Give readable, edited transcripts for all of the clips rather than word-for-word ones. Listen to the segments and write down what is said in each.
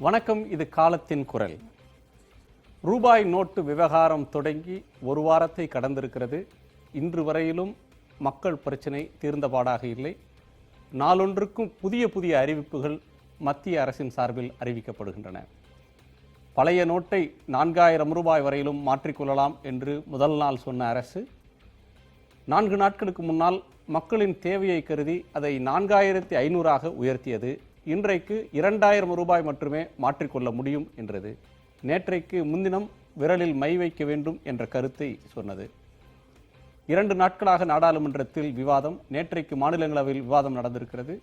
வணக்கம். இது காலத்தின் குரல். ரூபாய் நோட்டு விவகாரம் தொடங்கி ஒரு வாரத்தை கடந்திருக்கிறது. இன்று வரையிலும் மக்கள் பிரச்சினை தீர்ந்தபாடாக இல்லை. நாளொன்றுக்கும் புதிய புதிய அறிவிப்புகள் மத்திய அரசின் சார்பில் அறிவிக்கப்படுகின்றன. பழைய நோட்டை 4000 ரூபாய் வரையிலும் மாற்றிக்கொள்ளலாம் என்று முதல் நாள் சொன்ன அரசு 4 நாட்களுக்கு முன்னால் மக்களின் தேவையை கருதி அதை 4500 உயர்த்தியது. இன்றைக்கு 2000 ரூபாய் மட்டுமே மாற்றிக்கொள்ள முடியும் என்றது. நேற்றைக்கு முன்தினம் விரலில் மை வைக்க வேண்டும் என்ற கருத்தை சொன்னது. 2 நாட்களாக நாடாளுமன்றத்தில் விவாதம், நேற்றைக்கு மாநிலங்களவையில் விவாதம் நடந்திருக்கிறது.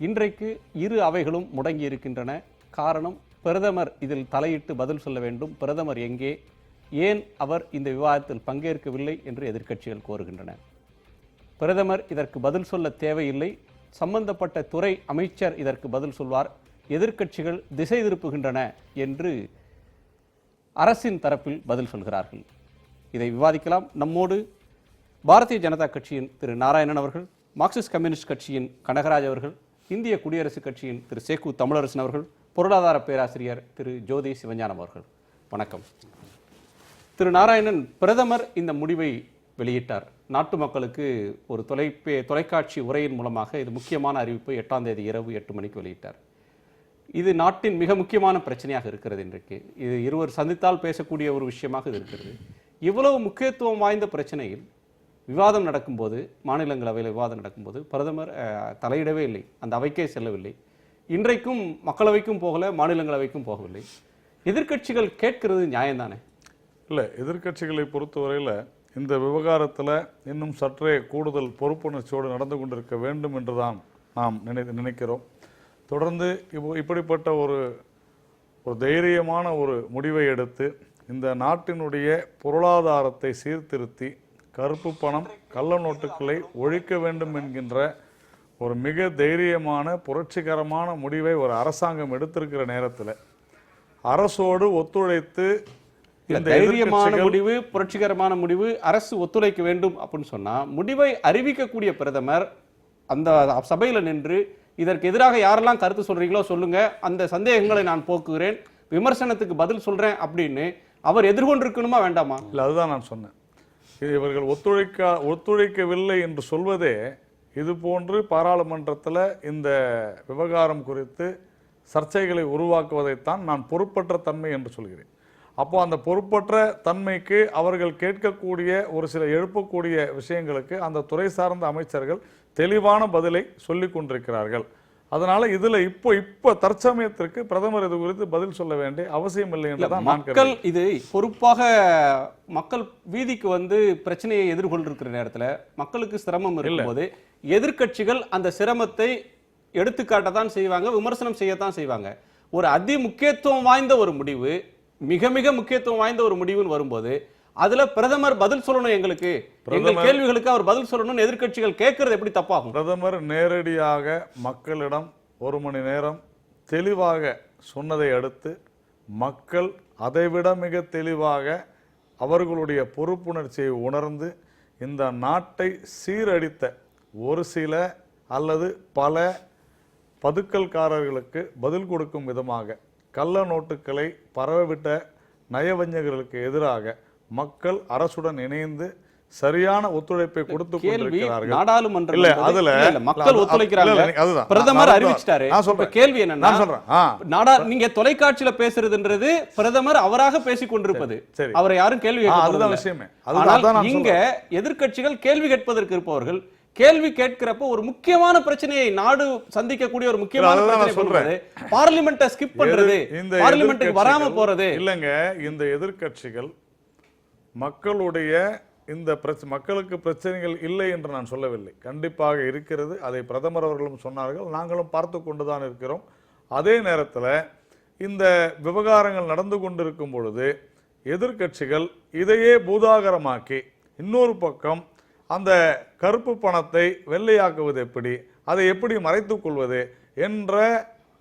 இன்றைக்கு இரு அவைகளும் முடங்கி இருக்கின்றன. காரணம், பிரதமர் இதில் தலையிட்டு பதில் சொல்ல வேண்டும். பிரதமர் எங்கே, ஏன் அவர் இந்த விவாதத்தில் பங்கேற்கவில்லை என்று எதிர்க்கட்சிகள் கோருகின்றன. பிரதமர் இதற்கு பதில் சொல்ல தேவையில்லை, சம்பந்தப்பட்ட துறை அமைச்சர் இதற்கு பதில் சொல்வார். எதிர்க்கட்சிகள் திசை திருப்புகின்றன என்று அரசின் தரப்பில் பதில் சொல்கிறார்கள். இதை விவாதிக்கலாம். நம்மோடு பாரதிய ஜனதா கட்சியின் திரு நாராயணன் அவர்கள், மார்க்சிஸ்ட் கம்யூனிஸ்ட் கட்சியின் கனகராஜ் அவர்கள், இந்திய குடியரசுக் கட்சியின் திரு சேக்கு தமிழரசன் அவர்கள், பொருளாதார பேராசிரியர் திரு ஜோதி சிவஞானம் அவர்கள். வணக்கம். திரு நாராயணன், பிரதமர் இந்த முடிவை வெளியிட்டார். நாட்டு மக்களுக்கு ஒரு தொலைக்காட்சி உரையின் மூலமாக இது முக்கியமான அறிவிப்பு 8ஆம் தேதி இரவு 8 மணிக்கு வெளியிட்டார். இது நாட்டின் மிக முக்கியமான பிரச்சனையாக இருக்கிறது. இன்றைக்கு இது இருவர் சந்தித்தால் பேசக்கூடிய ஒரு விஷயமாக இது இருக்கிறது. இவ்வளவு முக்கியத்துவம் வாய்ந்த பிரச்சனையில் விவாதம் நடக்கும்போது, மாநிலங்களவையில் விவாதம் நடக்கும்போது பிரதமர் தலையிடவே இல்லை, அந்த அவைக்கே செல்லவில்லை. இன்றைக்கும் மக்களவைக்கும் போகல, மாநிலங்களவைக்கும் போகவில்லை. எதிர்க்கட்சிகள் கேட்கிறது நியாயம்தானே? இல்லை, எதிர்க்கட்சிகளை பொறுத்தவரையில் இந்த விவகாரத்தில் இன்னும் சற்றே கூடுதல் பொறுப்புணர்ச்சியோடு நடந்து கொண்டிருக்க வேண்டும் என்று தான் நாம் நினைக்கிறோம். தொடர்ந்து இப்படிப்பட்ட ஒரு தைரியமான ஒரு முடிவை எடுத்து இந்த நாட்டினுடைய பொருளாதாரத்தை சீர்திருத்தி கருப்பு பணம், கள்ள நோட்டுகளை ஒழிக்க வேண்டும் என்கின்ற ஒரு மிக தைரியமான புரட்சிகரமான முடிவை ஒரு அரசாங்கம் எடுத்திருக்கிற நேரத்தில் அரசோடு ஒத்துழைத்து தைரியமான முடிவு, புரட்சிகரமான முடிவு, அரசு ஒத்துழைக்க வேண்டும் அப்படின்னு சொன்னா முடிவை அறிவிக்கக்கூடிய பிரதமர் அந்த சபையில நின்று இதற்கு எதிராக யாரெல்லாம் கருத்து சொல்றீங்களோ சொல்லுங்க, அந்த சந்தேகங்களை நான் போக்குகிறேன், விமர்சனத்துக்கு பதில் சொல்றேன் அப்படின்னு அவர் எதிர்கொண்டிருக்கணுமா வேண்டாமா? இல்லை, அதுதான் நான் சொன்னேன். இவர்கள் ஒத்துழைக்கவில்லை என்று சொல்வதே இது போன்று பாராளுமன்றத்தில் இந்த விவகாரம் குறித்து சர்ச்சைகளை உருவாக்குவதைத்தான் நான் பொறுப்பற்ற தன்மை என்று சொல்கிறேன். அப்போ அந்த பொறுப்பற்ற தன்மைக்கு அவர்கள் கேட்கக்கூடிய ஒரு சில எழுப்பக்கூடிய விஷயங்களுக்கு அந்த துறை சார்ந்த அமைச்சர்கள் தெளிவான பதிலை சொல்லிக் கொண்டிருக்கிறார்கள். அதனால இதுல இப்போ தற்சமயத்திற்கு பிரதமர் இது குறித்து பதில் சொல்ல வேண்டிய அவசியம் இல்லை என்றுதான் மக்கள் இது பொறுப்பாக மக்கள் வீதிக்கு வந்து பிரச்சனையை எதிர்கொண்டிருக்கிற நேரத்தில் மக்களுக்கு சிரமம் இருக்கும்போது எதிர்க்கட்சிகள் அந்த சிரமத்தை எடுத்துக்காட்டத்தான் செய்வாங்க, விமர்சனம் செய்யத்தான் செய்வாங்க. ஒரு அதி முக்கியத்துவம் வாய்ந்த ஒரு முடிவு, மிக மிக முக்கியத்துவம் வாய்ந்த ஒரு முடிவுன்னு வரும்போது அதுல பிரதமர் பதில் சொல்லணும், எங்களுக்கு எங்கள் கேள்விகளுக்கு அவர் பதில் சொல்லணும். எதிர்க்கட்சிகள் கேட்கறது எப்படி தப்பாகும்? பிரதமர் நேரடியாக மக்களிடம் 1 மணி நேரம் தெளிவாக சொன்னதை அடுத்து மக்கள் அதைவிட மிக தெளிவாக அவர்களுடைய பொறுப்புணர்ச்சியை உணர்ந்து இந்த நாட்டை சீரடித்த ஒரு சில அல்லது பல பதுக்கல்காரர்களுக்கு பதில் கொடுக்கும் விதமாக கள்ள நோட்டுகளை பரவவிட்ட நயவஞ்சகர்களுக்கு எதிராக மக்கள் அரசுடன் இணைந்து சரியான ஒத்துழைப்பை கொடுத்து கொண்டிருக்கிறார்கள். நாடாளுமன்றம் மக்கள் ஒத்துழைக்கிறாங்க, பிரதமர் அறிவிச்சிட்டாரு. கேள்வி என்னன்னா, நீங்க தொலைக்காட்சியில பேசுறதுன்றது பிரதமர் அவராக பேசிக் கொண்டிருப்பது, அவரை யாரும் கேள்வி அதுதான் விஷயமே. இங்க எதிர்க்கட்சிகள் கேள்வி கேட்பதற்கு இருப்பவர்கள் கேள்வி கேட்கிறப்ப ஒரு முக்கியமான பிரச்சனையை நாடு சந்திக்கக்கூடிய ஒரு முக்கியமான பிரச்சனை சொல்றது பார்லிமெண்ட்டை ஸ்கிப் பண்றது, பார்லிமெண்ட்டுக்கு வராம போறது இல்லங்க. இந்த எதிர்க்கட்சிகள் மக்களுடைய இந்த மக்களுக்கு பிரச்சனைகள் இல்லை என்று நான் சொல்லவில்லை, கண்டிப்பாக இருக்கிறது. அதை பிரதமர் அவர்களும் சொன்னார்கள், நாங்களும் பார்த்து கொண்டுதான் இருக்கிறோம். அதே நேரத்தில் இந்த விவகாரங்கள் நடந்து கொண்டிருக்கும் பொழுது எதிர்க்கட்சிகள் இதையே பூதாகரமாக்கி இன்னொரு பக்கம் அந்த கருப்பு பணத்தை வெள்ளையாக்குவது எப்படி, அதை எப்படி மறைத்துக் கொள்வது என்ற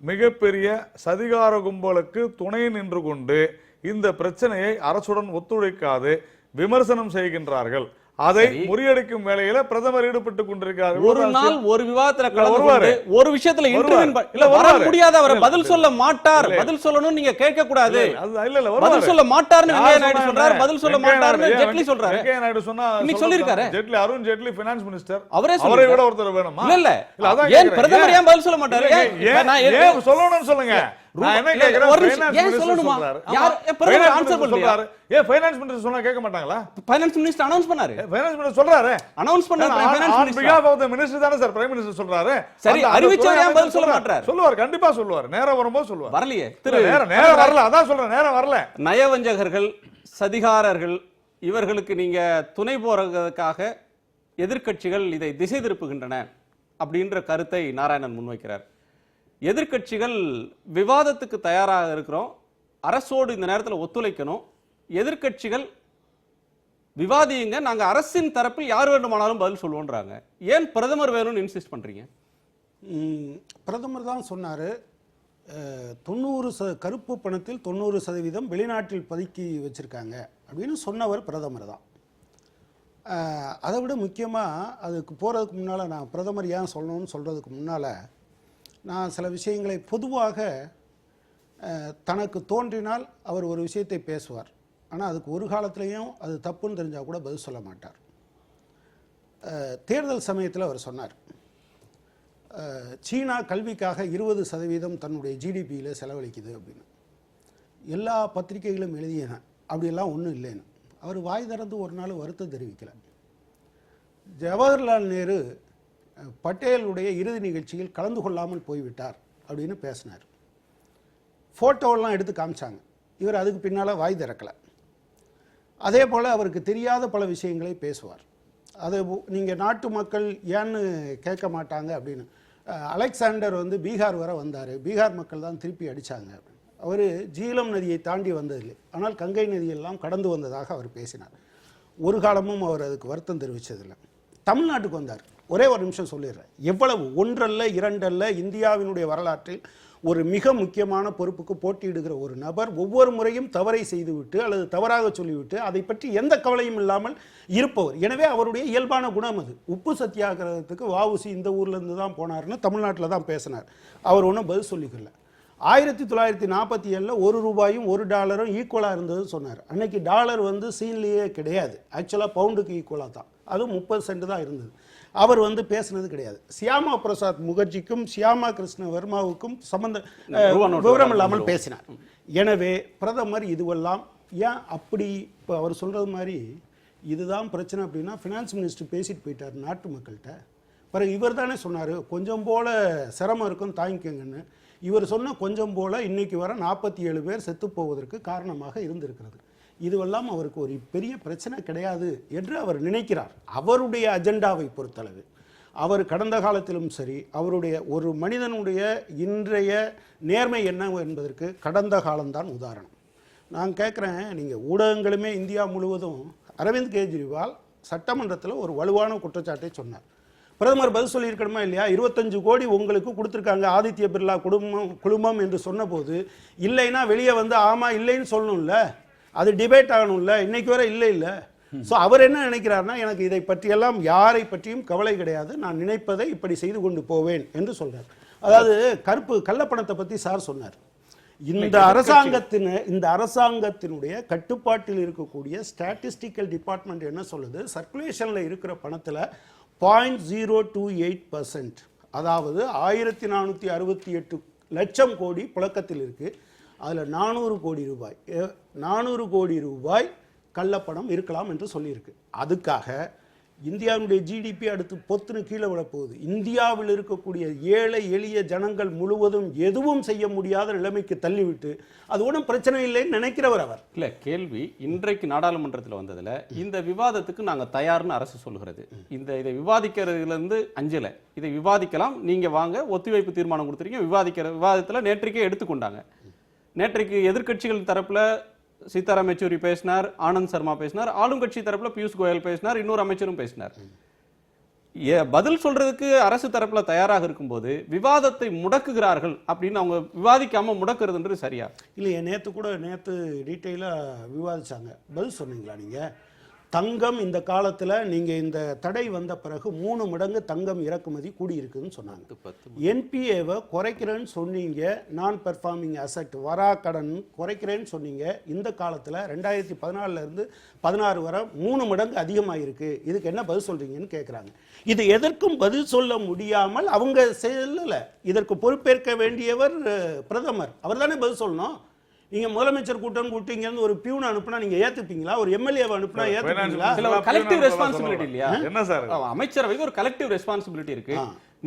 மிகப்பெரிய சதிகார கும்பலுக்கு துணை நின்று கொண்டு இந்த பிரச்சனையை அரசுடன் ஒத்துழைக்காது விமர்சனம் செய்கின்றார்கள். அதை முறியடிக்கும் வேலையில பிரதமர் ஈடுபட்டு கொண்டிருக்கிறார். ஒரு நாள் ஒரு விவாதத்துல கலந்து வருவாரு. கொண்டு ஒரு விஷயத்துல இன்டர்வியூ வர முடியாத, அவரை பதில் சொல்ல மாட்டார், பதில் சொல்லணும் நீங்க கேட்க கூடாது, பதில் சொல்ல மாட்டார்னு வெங்கையா நாயுடு சொல்றாரு, பதில் சொல்ல மாட்டார்னு ஜெட்லி சொல்றாரு. வெங்கையா நாயுடு சொன்னா இன்னைக்கு சொல்லிருக்காரு. ஜெட்லி, அருண் ஜெட்லி ஃபைனான்ஸ் மினிஸ்டர், அவரே அவரை விட ஒருத்தர் வேணுமா? இல்ல அதான் ஏன் பிரதமர் ஏன் பதில் சொல்ல மாட்டாரு? ஏன் சொல்லணும்னு சொல்லுங்க. நான் என்ன கேக்குறேன், ஃபைனான்ஸ் சொல்லணுமா? மினிஸ்டர் யார் பிரதமர் ஆன்சர் பண்றாரு? ஏன் ஃபைனான்ஸ் மினிஸ்டர் சொன்னா கேட்க மாட்டாங்களா? ஃபைனான்ஸ் மினிஸ்டர் அனௌன்ஸ் பண்ணாரு. ஃபைனான்ஸ் மினிஸ்டர் சொல்றாரு, அனௌன்ஸ் பண்ணாரு. Finance on minister behalf of the minister தானே சார் பிரைம் மினிஸ்டர் சொல்றாரு. சரி, அறிவிச்சவர் ஏன் பதில் சொல்ல மாட்டாரு? சொல்லுவார், கண்டிப்பா சொல்லுவார். நேரம் வரும்போது சொல்லுவார். வரலையே நேரம் வரல, அதான் சொல்றேன், நேரம் வரல. நயவஞ்சகர்கள், சதிகாரர்கள், இவர்களுக்கு நீங்க துணை போறதுக்காக எதிர்க்கட்சிகள் இதை திசை திருப்புகின்றன அப்படின்ற கருத்தை நாராயணன் முன்வைக்கிறார். எதிர்க்கட்சிகள் விவாதத்துக்கு தயாராக இருக்கிறோம், அரசோடு இந்த நேரத்தில் ஒத்துழைக்கணும், எதிர்க்கட்சிகள் விவாதியுங்க, நாங்க அரசின் தரப்பில் யார் வேண்டுமானாலும் பதில் சொல்லுவோன்றாங்க. ஏன் பிரதமர் வேணும்னு இன்சிஸ்ட் பண்றீங்க? பிரதமர் தான் சொன்னார், 90 கருப்பு பணத்தில் 90% வெளிநாட்டில் பதுக்கி வச்சுருக்காங்க அப்படின்னு சொன்னவர் பிரதமர் தான். அதை விட முக்கியமாக அதுக்கு போகிறதுக்கு முன்னால், நான் பிரதமர் ஏன் சொல்லணும்னு சொல்கிறதுக்கு முன்னால் நான் சில விஷயங்களை பொதுவாக தனக்கு தோன்றினால் அவர் ஒரு விஷயத்தை பேசுவார், ஆனால் அதுக்கு ஒரு காலத்திலையும் அது தப்புன்னு தெரிஞ்சால் கூட பதில் சொல்ல மாட்டார். தேர்தல் சமயத்தில் அவர் சொன்னார், சீனா கல்விக்காக 20% தன்னுடைய ஜிடிபியில் செலவழிக்குது அப்படின்னு. எல்லா பத்திரிகைகளும் எழுதியன, அப்படியெல்லாம் ஒன்றும் இல்லைன்னு. அவர் வாய் திறந்து ஒரு நாள் வருத்தம் தெரிவிக்கல. ஜவஹர்லால் நேரு பட்டேலுடைய இறுதி நிகழ்ச்சியில் கலந்து கொள்ளாமல் போய்விட்டார் அப்படின்னு பேசினார். ஃபோட்டோவெல்லாம் எடுத்து காமிச்சாங்க, இவர் அதுக்கு பின்னால் வாய் திறக்கலை. அதே போல் அவருக்கு தெரியாத பல விஷயங்களை பேசுவார். அது நீங்கள் நாட்டு மக்கள் ஏன்னு கேட்க மாட்டாங்க அப்படின்னு. அலெக்சாண்டர் பீகார் வர வந்தார், பீகார் மக்கள் தான் திருப்பி அடித்தாங்க அப்படின்னு. அவர் ஜீலம் நதியை தாண்டி வந்ததில்லை, ஆனால் கங்கை நதியெல்லாம் கடந்து வந்ததாக அவர் பேசினார். ஒரு காலமும் அவர் அதுக்கு வருத்தம் தெரிவித்ததில்லை. தமிழ்நாட்டுக்கு வந்தார், ஒரே ஒரு நிமிஷம் சொல்லிடுறேன். எவ்வளவு ஒன்றல்ல இரண்டல்ல, இந்தியாவினுடைய வரலாற்றில் ஒரு மிக முக்கியமான பொறுப்புக்கு போட்டியிடுகிற ஒரு நபர் ஒவ்வொரு முறையும் தவறை செய்துவிட்டு அல்லது தவறாக சொல்லிவிட்டு அதை பற்றி எந்த கவலையும் இல்லாமல் இருப்பவர். எனவே அவருடைய இயல்பான குணம் அது. உப்பு சத்தியாகிரகத்துக்கு வஉசி இந்த ஊர்லேருந்து தான் போனார்னு தமிழ்நாட்டில் தான் பேசினார். அவர் ஒன்றும் பதில் சொல்லிக்கல. 1947 1 ரூபாயும் $1 ஈக்குவலாக இருந்ததுன்னு சொன்னார். அன்னைக்கு டாலர் சீன்லேயே கிடையாது, ஆக்சுவலாக பவுண்டுக்கு ஈக்குவலாக தான், அதுவும் 30 சென்ட் தான் இருந்தது. அவர் பேசினது கிடையாது. சியாமா பிரசாத் முகர்ஜிக்கும் சியாமா கிருஷ்ண வர்மாவுக்கும் விவரம் இல்லாமல் பேசினார். எனவே பிரதமர் இதுவெல்லாம் ஏன் அப்படி இப்போ அவர் சொல்கிறது மாதிரி இதுதான் பிரச்சனை அப்படின்னா, ஃபினான்ஸ் மினிஸ்டர் பேசிட்டு போயிட்டார் நாட்டு மக்கள்கிட்ட. பிறகு இவர் தானே சொன்னார் கொஞ்சம் போல் சிரமம் இருக்கும் தாங்கிக்கங்கன்னு. இவர் சொன்ன கொஞ்சம் போல் இன்னைக்கு வர 47 பேர் செத்து போவதற்கு காரணமாக இருந்திருக்கிறது. இதுவெல்லாம் அவருக்கு ஒரு பெரிய பிரச்சனை கிடையாது என்று அவர் நினைக்கிறார். அவருடைய அஜெண்டாவை பொறுத்தளவு அவர் கடந்த காலத்திலும் சரி, அவருடைய ஒரு மனிதனுடைய இன்றைய நேர்மை என்ன என்பதற்கு கடந்த காலம்தான் உதாரணம். நான் கேட்குறேன், நீங்கள் ஊடகங்களுமே இந்தியா முழுவதும் அரவிந்த் கெஜ்ரிவால் சட்டமன்றத்தில் ஒரு வலுவான குற்றச்சாட்டை சொன்னார். பிரதமர் பதில் சொல்லியிருக்கணுமா இல்லையா? 25 கோடி உங்களுக்கு கொடுத்துருக்காங்க ஆதித்ய பிர்லா குழுமம் என்று சொன்னபோது, இல்லைன்னா வெளியே ஆமாம் இல்லைன்னு சொல்லணும்ல, அது டிபேட் ஆகணும்ல, இன்னைக்கு வரை இல்லை. ஸோ அவர் என்ன நினைக்கிறார்னா, எனக்கு இதை பற்றியெல்லாம் யாரை பற்றியும் கவலை கிடையாது, நான் நினைப்பதை இப்படி செய்து கொண்டு போவேன் என்று சொல்றார். அதாவது கள்ளப்பணத்தை பற்றி சார் சொன்னார். இந்த அரசாங்கத்தினுடைய கட்டுப்பாட்டில் இருக்கக்கூடிய ஸ்டாட்டிஸ்டிக்கல் டிபார்ட்மெண்ட் என்ன சொல்லுது, சர்க்குலேஷனில் இருக்கிற பணத்தில் 0.028%, அதாவது 1468 லட்சம் கோடி புழக்கத்தில் இருக்குது. அதில் 400 கோடி ரூபாய் கள்ளப்பணம் இருக்கலாம் என்று சொல்லியிருக்கு. அதுக்காக இந்தியாவுடைய ஜிடிபி அடுத்து பொத்துன்னு கீழே விழப்போகுது. இந்தியாவில் இருக்கக்கூடிய ஏழை எளிய ஜனங்கள் முழுவதும் எதுவும் செய்ய முடியாத நிலைமைக்கு தள்ளிவிட்டு அது ஒன்றும் பிரச்சனை இல்லைன்னு நினைக்கிறவர் அவர். இல்லை, கேள்வி இன்றைக்கு நாடாளுமன்றத்தில் வந்ததில் இந்த விவாதத்துக்கு நாங்கள் தயார்னு அரசு சொல்கிறது. இதை விவாதிக்கிறதுலேருந்து அஞ்சலை, இதை விவாதிக்கலாம், நீங்கள் வாங்க, ஒத்திவைப்பு தீர்மானம் கொடுத்துருக்கீங்க, விவாதத்தில் நேற்றைக்கே எடுத்துக்கொண்டாங்க. நேற்றைக்கு எதிர்க்கட்சிகள் தரப்புல சீதாராம் யெச்சூரி பேசினார், ஆனந்த் சர்மா பேசினார், ஆளுங்கட்சி தரப்புல பியூஷ் கோயல் பேசினார், இன்னொரு அமைச்சரும் பேசினார். பதில் சொல்றதுக்கு அரசு தரப்புல தயாராக இருக்கும்போது விவாதத்தை முடக்குகிறார்கள் அப்படின்னு அவங்க விவாதிக்காம முடக்குறதுன்றது சரியா? இல்லையா, நேற்று டீட்டெயிலாக விவாதிச்சாங்க. பதில் சொன்னீங்களா நீங்க? தங்கம் இந்த காலத்தில் நீங்கள் இந்த தடை வந்த பிறகு 3 மடங்கு தங்கம் இறக்குமதி கூடியிருக்குன்னு சொன்னாங்க. என்பிஏவை குறைக்கிறேன்னு சொன்னீங்க, நான் பெர்ஃபார்மிங் அசெட் வரா கடன் குறைக்கிறேன்னு சொன்னீங்க. இந்த காலத்தில் 2014 16 வரை 3 மடங்கு அதிகமாகிருக்கு. இதுக்கு என்ன பதில் சொல்கிறீங்கன்னு கேட்குறாங்க. இது எதற்கும் பதில் சொல்ல முடியாமல் அவங்க செல்லலை. இதற்கு பொறுப்பேற்க வேண்டியவர் பிரதமர், அவர் தானே பதில் சொல்லணும். நீங்க முதலமைச்சர் கூட்டம் கூட்டி இங்க இருந்து ஒரு பியூன் அனுப்புனா நீங்க ஏத்துப்பீங்களா? ஒரு எம்எல்ஏவை அனுப்புனா ஏத்துப்பீங்களா? இல்ல, ஒரு கலெக்டிவ் ரெஸ்பான்சிபிலிட்டி இல்லையா? என்ன சார், அமைச்சரவைக்கு ஒரு கலெக்டிவ் ரெஸ்பான்சிபிலிட்டி இருக்கு.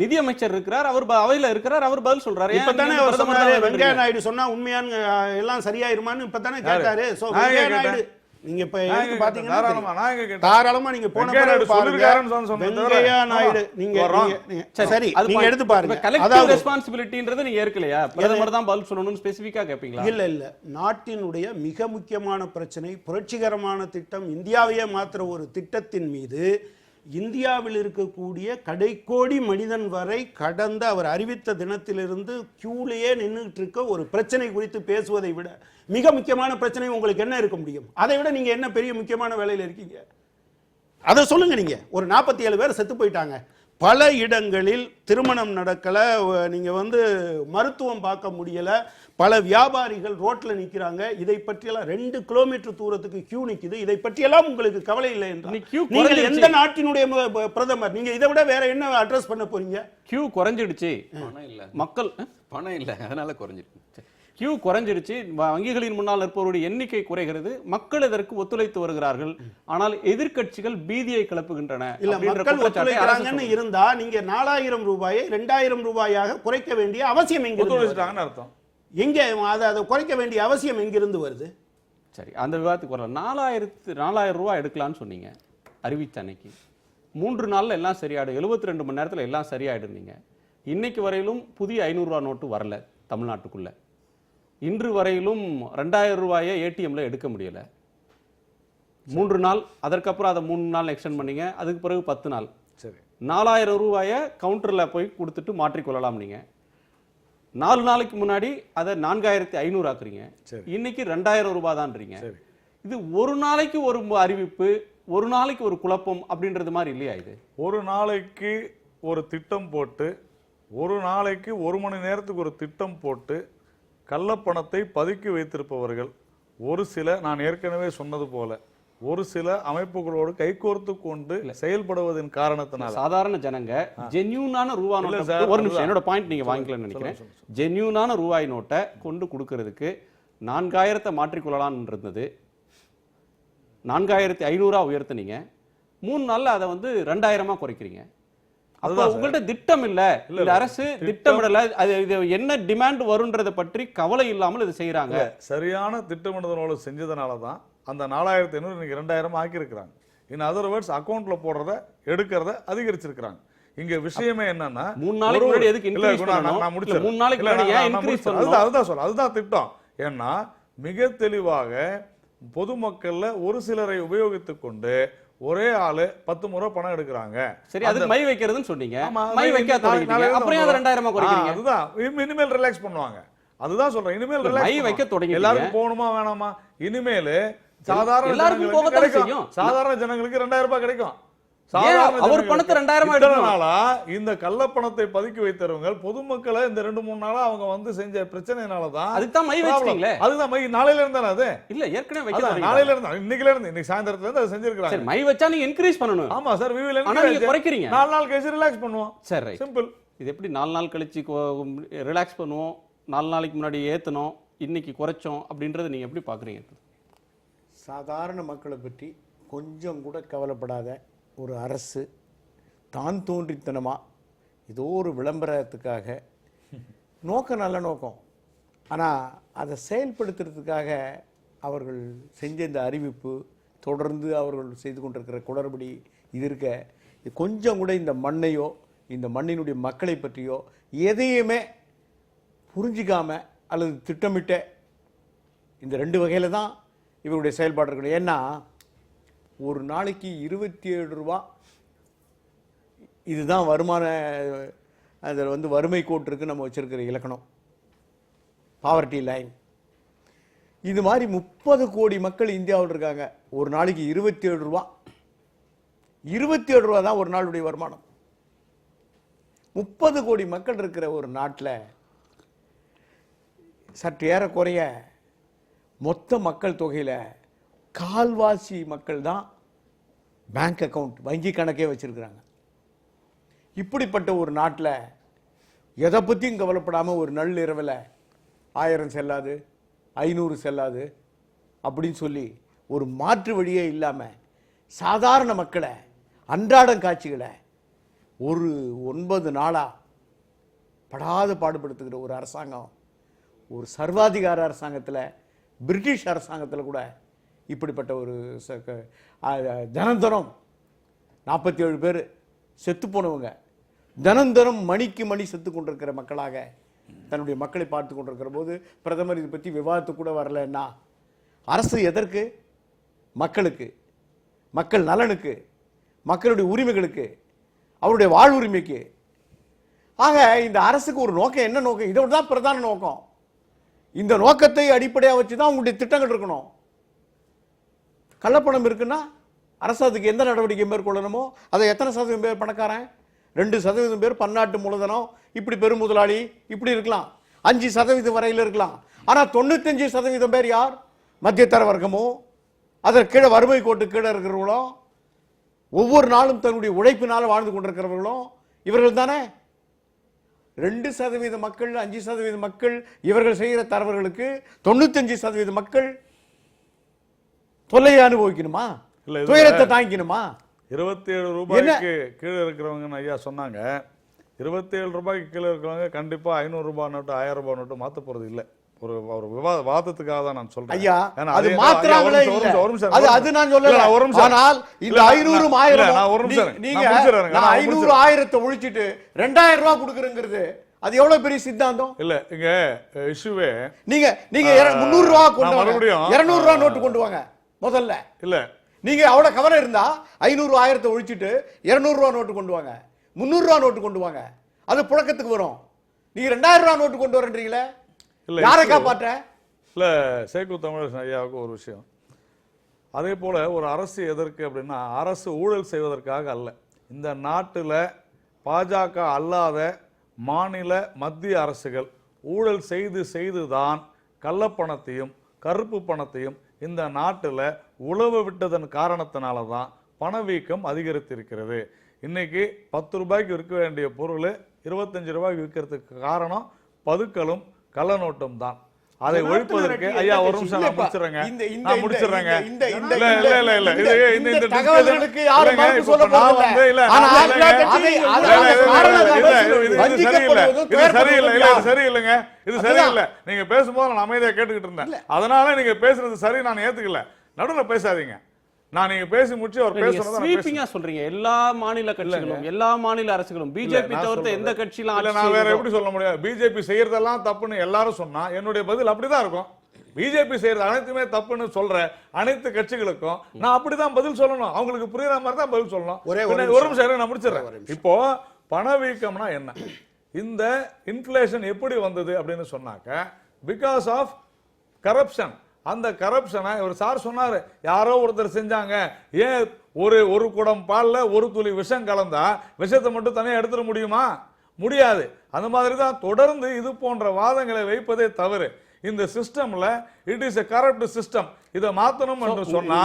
நிதி அமைச்சர் இருக்கிறார், அவர் அவையில இருக்கிறார், அவர் பதில் சொல்றாரு. இப்பதானே அவர் சொன்னாரு, வெங்கையா நாயுடு சொன்னா உண்மையான எல்லாம் சரியாயிருமான்னு இப்பதானே கேட்டாரு. சோ வெங்கையா நாயுடு நீங்க இப்ப எடுத்து பாத்தீங்கன்னா தாராளமா நீங்க போன வெங்கையா நாயுடு நீங்க சரி நீங்க எடுத்து பாருங்க. கலெக்டிவ் ரெஸ்பான்சிபிலிட்டின்றது நீங்க ஏற்கலையா? பிரதமர் தான் பதில் சொல்லணும்னு ஸ்பெசிஃபிக்கா கேப்பீங்களா? இல்ல நாட்டினுடைய மிக முக்கியமான பிரச்சனை புரட்சிகரமான திட்டம், இந்தியாவையே மாத்திர ஒரு திட்டத்தின் மீது இந்தியாவில் இருக்கக்கூடிய கடைக்கோடி மனிதன் வரை கடந்த அவர் அறிவித்த தினத்திலிருந்து கியூலேயே நின்றுட்டு இருக்க ஒரு பிரச்சனை குறித்து பேசுவதை விட மிக முக்கியமான பிரச்சனை உங்களுக்கு என்ன இருக்க முடியும்? அதை விட நீங்க என்ன பெரிய முக்கியமான வேலையில் இருக்கீங்க? அதை சொல்லுங்க. நீங்க ஒரு 47 பேர் செத்து போயிட்டாங்க, பல இடங்களில் திருமணம் நடக்கல, நீங்க மருத்துவம் பார்க்க முடியல, பல வியாபாரிகள் ரோட்ல நிக்கிறாங்க. இதை பற்றியெல்லாம் 2 கிலோமீட்டர் தூரத்துக்கு கியூ நிக்குது. இதை பற்றியெல்லாம் உங்களுக்கு கவலை இல்லை என்றால் நீங்கள் எந்த நாட்டினுடைய பிரதமர்? நீங்க இதை விட வேற என்ன அட்ரஸ் பண்ண போறீங்க? கியூ குறைஞ்சிடுச்சு, மக்கள் பணம் இல்லை, அதனால குறைஞ்சிருக்கு. கியூ குறைஞ்சிடுச்சு, வங்கிகளின் முன்னால் இருப்பவருடைய எண்ணிக்கை குறைகிறது, மக்கள் இதற்கு ஒத்துழைத்து வருகிறார்கள். ஆனால் எதிர்க்கட்சிகள் பீதியை கிளப்புகின்றன. இல்ல, மக்கள் ஒத்துழைக்கிறாங்கன்னு இருந்தா நீங்க 4000 ரூபாயை 2000 ரூபாயாக குறைக்க வேண்டிய அவசியம் எங்க அர்த்தம்? எங்க அதை குறைக்க வேண்டிய அவசியம் எங்கிருந்து வருது? சரி, அந்த விவாதத்துக்கு வரலாம். 4000 ரூபாய் எடுக்கலாம்னு சொன்னீங்க அறிவித்த அன்னைக்கு. 3 நாள்ல எல்லாம் சரியாயிடும், 72 மணி நேரத்தில் எல்லாம் சரியாயிடுங்க. இன்னைக்கு வரையிலும் புதிய 500 ரூபாய் நோட்டு வரல தமிழ்நாட்டுக்குள்ள. இன்று வரையிலும் 2000 ரூபாயை ஏடிஎம்ல எடுக்க முடியல. 3 நாள், அதற்கப்புறம் அதை 3 நாள் எக்ஸ்டெண்ட் பண்ணீங்க, அதுக்கு பிறகு 10 நாள். சரி, 4000 ரூபாயை கவுண்டர்ல போய் கொடுத்துட்டு மாற்றிக்கொள்ளலாம். நீங்க 4 நாளைக்கு முன்னாடி அதை 4500 ஆக்குறீங்க, இன்னைக்கு 2000 ரூபாய் தான்றீங்க. இது ஒரு நாளைக்கு ஒரு அறிவிப்பு, ஒரு நாளைக்கு ஒரு குழப்பம் அப்படின்றது மாதிரி இல்லையா? இது ஒரு நாளைக்கு ஒரு திட்டம் போட்டு, ஒரு நாளைக்கு 1 மணி நேரத்துக்கு ஒரு திட்டம் போட்டு கள்ளப்பணத்தை பதுக்கி வைத்திருப்பவர்கள் ஒரு சில, நான் ஏற்கனவே சொன்னது போல, ஒரு சில அமைப்புகளோடு கைகோர்த்து கொண்டு செயல்படுவதன் காரணத்தினால சாதாரண ஜனங்க ஜென்யூனான ரூபாய் நோட்டை, ஒரு நிமிஷம் என்னோட பாயிண்ட் நீங்க வாங்கிக்கலாம்னு நினைக்கிறேன். ஜென்யூனான ரூபாய் நோட்டை கொண்டு கொடுக்கறதுக்கு 4000 மாற்றிக்கொள்ளலாம் இருந்தது, 4500 உயர்த்தினீங்க. 3 நாள்ல அதை 2000 குறைக்கிறீங்க. அப்ப உங்கள்ட்ட திட்டம் இல்ல, இந்த அரசு திட்டமிடல, அது என்ன டிமாண்ட் வரும்ன்றதை பற்றி கவலை இல்லாமல் இது செய்யறாங்க. சரியான திட்டமிடுதலோடு செஞ்சதுனாலதான் அந்த 4500 இன்னைக்கு 2000 ஆக்கி இருக்கிறாங்க. இன் அதர் வேர்ட்ஸ், அக்கௌண்ட்ல போடுறத எடுக்கிறத அதிகரிச்சிருக்காங்க. இங்க விஷயமே என்னன்னா, 3 நாளைக்கு முன்னாடி எதுக்கு இன்கிரீஸ் பண்ணனும்? நான் முடிச்சேன். 3 நாளைக்கு முன்னாடி ஏன் இன்கிரீஸ் பண்ணனும்? அதுதான் சொல்ல, அதுதான் திட்டம். ஏன்னா மிக தெளிவாக பொதுமக்கள்ல ஒரு சிலரை உபயோகித்துக் கொண்டு ஒரே ஆளு 10 முறை பணம் எடுக்கிறாங்க. சரி, அதுக்கு மை வைக்கிறதுன்னு சொன்னீங்க, மை வைக்க தொடங்கிட்டீங்க, அப்புறம் அதை 2000 குறைக்கிறீங்க. அதுதான் இனிமேல் ரிலாக்ஸ் பண்ணுவாங்க. அதுதான் சொல்றேன், இனிமேல் ரிலாக்ஸ் மை வைக்க தொடங்கி எல்லாரும் போகணுமா வேணாமா? இனிமேல் சாதாரண எல்லாருக்கும் போகத்தான் செய்யும். சாதாரண ஜனங்களுக்கு 2000 ரூபாய் கிடைக்கும். அவர் பணத்தை 2000 எடுத்தனால இந்த கள்ளப்பணத்தை பதுக்கி வைத்தவங்க பொதுமக்களை இந்த 2-3 நாளா அவங்க செஞ்ச பிரச்சனைனாலதான் அதுதான் மை வச்சிட்டீங்களே. அதுதான் மை நாளையில இருந்தா அது இல்ல, ஏற்கனவே வைக்க நாளையில இருந்தா, இன்னைக்குல இருந்து, இன்னைக்கு சாயந்தரத்துல இருந்து அதை செஞ்சிருக்காங்க. சரி, மை வச்சா நீங்க இன்கிரீஸ் பண்ணனும். ஆமா சார், we will ஆனா நீங்க குறைக்கிறீங்க. 4 நாள் கழிச்சு ரிலாக்ஸ் பண்ணுவோம். சரி, சிம்பிள். இது எப்படி 4 நாள் கழிச்சு ரிலாக்ஸ் பண்ணுவோம், 4 நாளைக்கு முன்னாடி ஏத்தணும், இன்னைக்கு குறைச்சோம் அப்படின்றது நீங்க எப்படி பாக்குறீங்க? சாதாரண மக்களை பற்றி கொஞ்சம் கூட கவலைப்படாத ஒரு அரசு தான் தோன்றித்தனமா ஏதோ ஒரு விளம்பரத்துக்காக, நோக்கம் நல்ல நோக்கம், ஆனால் அதை செயல்படுத்துறதுக்காக அவர்கள் செஞ்ச இந்த அறிவிப்பு, தொடர்ந்து அவர்கள் செய்து கொண்டிருக்கிற குளறுபடி இது இருக்க, இது கொஞ்சம் கூட இந்த மண்ணையோ இந்த மண்ணினுடைய மக்களை பற்றியோ எதையுமே புரிஞ்சிக்காம அல்லது திட்டமிட்ட இந்த 2 வகையில் தான் இவருடைய செயல்பாடு இருக்கணும். ஏன்னா ஒரு நாளைக்கு 27 ரூபா இதுதான் வருமான, அதில் வறுமை கோட்டிற்கு நம்ம வச்சிருக்கிற இலக்கணம், பாவர்ட்டி லைன். இது மாதிரி 30 கோடி மக்கள் இந்தியாவில் இருக்காங்க. ஒரு நாளைக்கு 27 ரூபா, 27 ரூபா தான் ஒரு நாளுடைய வருமானம். 30 கோடி மக்கள் இருக்கிற ஒரு நாட்டில் சற்று ஏறக்குறைய மொத்த மக்கள் தொகையில் கால்வாசி மக்கள் தான் பேங்க் அக்கவுண்ட், வங்கி கணக்கே வச்சிருக்கிறாங்க. இப்படிப்பட்ட ஒரு நாட்டில் எதை பற்றியும் கவலைப்படாமல் ஒரு நள்ளிரவில் 1000 செல்லாது, 500 செல்லாது அப்படின்னு சொல்லி ஒரு மாற்று வழியே இல்லாமல் சாதாரண மக்களை, அன்றாடம் காட்சிகளை ஒரு 9 நாளாக படாத பாடுபடுத்துகிற ஒரு அரசாங்கம், ஒரு சர்வாதிகார அரசாங்கத்தில், பிரிட்டிஷ் அரசாங்கத்தில் கூட இப்படிப்பட்ட ஒரு தினந்தனம் 47 பேர் செத்து போனவங்க, தினந்தனம் மணிக்கு மணி செத்து கொண்டிருக்கிற மக்களாக தன்னுடைய மக்களை பார்த்து கொண்டிருக்கிற போது பிரதமர் இதை பற்றி விவாதத்து கூட வரலன்னா அரசு எதற்கு? மக்களுக்கு, மக்கள் நலனுக்கு, மக்களுடைய உரிமைகளுக்கு, அவருடைய வாழ்வுரிமைக்கு. ஆக இந்த அரசுக்கு ஒரு நோக்கம், என்ன நோக்கம்? இதோட தான் பிரதான நோக்கம். இந்த நோக்கத்தை அடிப்படையாக வச்சு தான் உங்களுடைய திட்டங்கள் இருக்கணும். கள்ளப்பணம் இருக்குன்னா அரசு அதுக்கு எந்த நடவடிக்கை மேற்கொள்ளணுமோ அதை எத்தனை சதவீதம் பேர் பணக்காரன், 2% பேர் பன்னாட்டு மூலதனம், இப்படி பெரும் முதலாளி, இப்படி இருக்கலாம். 5% வரையில் இருக்கலாம். ஆனால் 95% பேர் யார்? மத்தியதர வர்க்கமோ அதற்கு கீழே வறுமை கோட்டு கீழே இருக்கிறவங்களோ, ஒவ்வொரு நாளும் தன்னுடைய உழைப்பினால் வாழ்ந்து கொண்டிருக்கிறவர்களோ இவர்கள் தானே. 2% மக்கள், 5% மக்கள் இவர்கள் செய்கிற தரவர்களுக்கு 95% மக்கள் தொல்லையை அனுபவிக்கணுமா? துயரத்தை தாங்கிக்கணுமா? 27 ரூபாய்க்கு கீழே இருக்கிறவங்க ஐயா சொன்னாங்க. 27 ரூபாய்க்கு கீழே இருக்கிறவங்க கண்டிப்பா 500 ரூபாய் நோட்டு, 1000 ரூபாய் நோட்டு மாத்த போறது இல்லை. ஒரு வாதத்துக்காக தான் நான் சொல்றேன். ஐயா, அது மாத்திராங்களே இல்ல. அது நான் சொல்லல. ஆனால் இந்த 500 1000 நீங்க 500 1000 ஒழிச்சிட்டு 2000 ரூபாய் கொடுக்குறங்கிறது அது எவ்வளவு பெரிய சித்தாந்தம் இல்ல. இங்க இஷ்யூவே நீங்க 300 ரூபாய் கொண்டு மறுபடியும் 200 ரூபாய் நோட்டு கொண்டு வாங்க முதல்ல. இல்ல நீங்க அவ்வளவு கவனம் இருந்தா 500 1000 ஒழிச்சிட்டு 200 ரூபாய் நோட்டு கொண்டு வாங்க, 300 ரூபாய் நோட்டு கொண்டு வாங்க. அது புழக்கத்துக்கு வரும். நீங்க 2000 ரூபாய் நோட்டு கொண்டு வரன்றீங்களே, யாரை காப்பாற்ற? இல்ல சேக்கு தமிழரசன் ஐயாவுக்கு ஒரு விஷயம். அதே போல ஒரு அரசு எதற்கு அப்படின்னா, அரசு ஊழல் செய்வதற்காக அல்ல. இந்த நாட்டில் பாஜக அல்லாத மாநில மத்திய அரசுகள் ஊழல் செய்துதான் கள்ளப்பணத்தையும் கருப்பு பணத்தையும் இந்த நாட்டில் உழவு விட்டதன் காரணத்தினால தான் பணவீக்கம் அதிகரித்திருக்கிறது. இன்னைக்கு 10 ரூபாய்க்கு விற்க வேண்டிய பொருள் 25 ரூபாய்க்கு விற்கிறதுக்கு காரணம் பதுக்கலும் கள்ள நோட்டும் தான். அதை ஒழிப்பதற்கு ஐயா ஒரு நிமிஷம் நான் முடிச்சிடுறேங்க. சரியில்லைங்க, இது சரியில்லை. நீங்க பேசும்போது நான் அமைதியா கேட்டுக்கிட்டு இருந்தேன். அதனால நீங்க பேசுறது சரி நான் ஏத்துக்கல. நடுவுல பேசாதீங்க. நான் நீங்க பேசி முடிச்சு அவர் பேசுறத ஸ்வீப்பிங்கா சொல்றீங்க. எல்லா மாநில கட்சிகளும், எல்லா மாநில அரசுகளும், பிஜேபி தவிர்த்து எந்த கட்சியிலும் இல்ல. நான் வேற எப்படி சொல்ல முடியும்? பிஜேபி செய்யறதெல்லாம் தப்புன்னு எல்லாரும் சொன்னா என்னுடைய பதில் அப்படிதான் இருக்கும். பிஜேபி செய்யறது அனைத்துமே தப்புன்னு சொல்ற அனைத்து கட்சிகளுக்கும் நான் அப்படிதான் பதில் சொல்லணும். அவங்களுக்கு புரியுற மாதிரி தான் பதில் சொல்லணும். ஒரு நிமிஷம் நான் முடிச்சிடறேன். இப்போ பணவீக்கம்னா என்ன? இந்த இன்ஃப்ளேஷன் எப்படி வந்தது அப்படின்னு சொன்னாக்க பிகாஸ் ஆஃப் கரப்ஷன். அந்த கரப்ஷனை ஒரு சார் சொன்னாரு, யாரோ ஒருத்தர் செஞ்சாங்க. ஏன் ஒரு குடம் பால்ல ஒரு துளி விஷம் கலந்தா விஷத்தை மட்டும் தனியாக எடுத்துட முடியுமா? முடியாது. அந்த மாதிரி தான் தொடர்ந்து இது போன்ற வாதங்களை வைப்பதே தவறு. இந்த சிஸ்டம்ல it is a corrupt system. இத மாத்தணும் என்று சொன்னா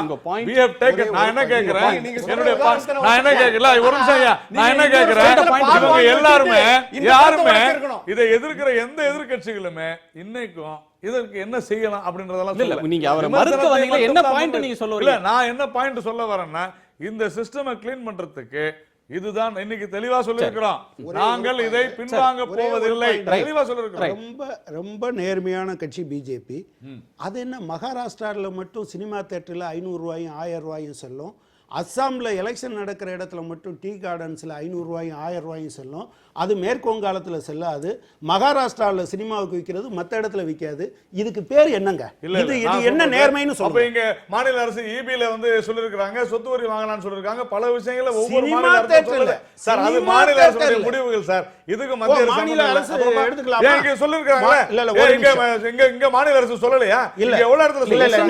we have taken. நான் என்ன கேக்குறேன், என்னுடைய நான் என்ன கேக்கல, ஒரு நிமிஷம் ஐயா, நான் என்ன கேக்குறேன், இவங்க எல்லாரும் யாருமே இதை எதிர்க்கிற எந்த எதிர்க்கட்சிகளுமே இன்னைக்கும் இதற்கு என்ன செய்யலாம் அப்படின்றதெல்லாம் இல்ல. நீங்க அவரை மறுக்க வந்தீங்களா? என்ன பாயிண்ட் நீங்க சொல்ல வரீங்க? இல்ல, நான் என்ன பாயிண்ட் சொல்ல வரேன்னா, இந்த சிஸ்டமை க்ளீன் பண்றதுக்கு இதுதான் இன்னைக்கு தெளிவா சொல்லியிருக்கிறோம். நாங்கள் இதை பின்வாங்க போவதில்லை. தெளிவா சொல்லியிருக்கிறோம். ரொம்ப ரொம்ப நேர்மையான கட்சி பிஜேபி. அது என்ன மகாராஷ்டிராவில் மட்டும் சினிமா தியேட்டரில் 500 ரூபாயும் 1000 ரூபாயும் செல்லும், அஸ்ஸாமில் எலெக்ஷன் நடக்கிற இடத்துல மட்டும் டீ கார்டன்ஸில் 500 ரூபாயும் 1000 ரூபாயும் செல்லும். அது மேற்கு வங்காளத்தில் செல்லாது. மகாராஷ்டிராவில் சினிமாவுக்கு விற்கிறது மற்ற இடத்துல விற்காது. இதுக்கு பேர் என்னங்க? இது என்ன நேர்மைன்னு சொல்லுங்க. இங்க மாநில அரசு ஈபில வந்து சொல்லிருக்காங்க, சொத்து வரி வாங்கலாம்னு சொல்லிருக்காங்க. பல விஷயங்களை ஒவ்வொரு சினிமா மாநில அரசு தேட்டர்ல சார், அது மாநில அரசுடைய முடிவுகள் சார். இதுக்கு மத்திய மாநில அரசு எடுத்துக்கலாமா? இங்க சொல்லிருக்காங்க. இல்ல இல்ல ஒரு இங்க மாநில அரசு சொல்லலையா? இல்ல எவ்வளவு இடத்துல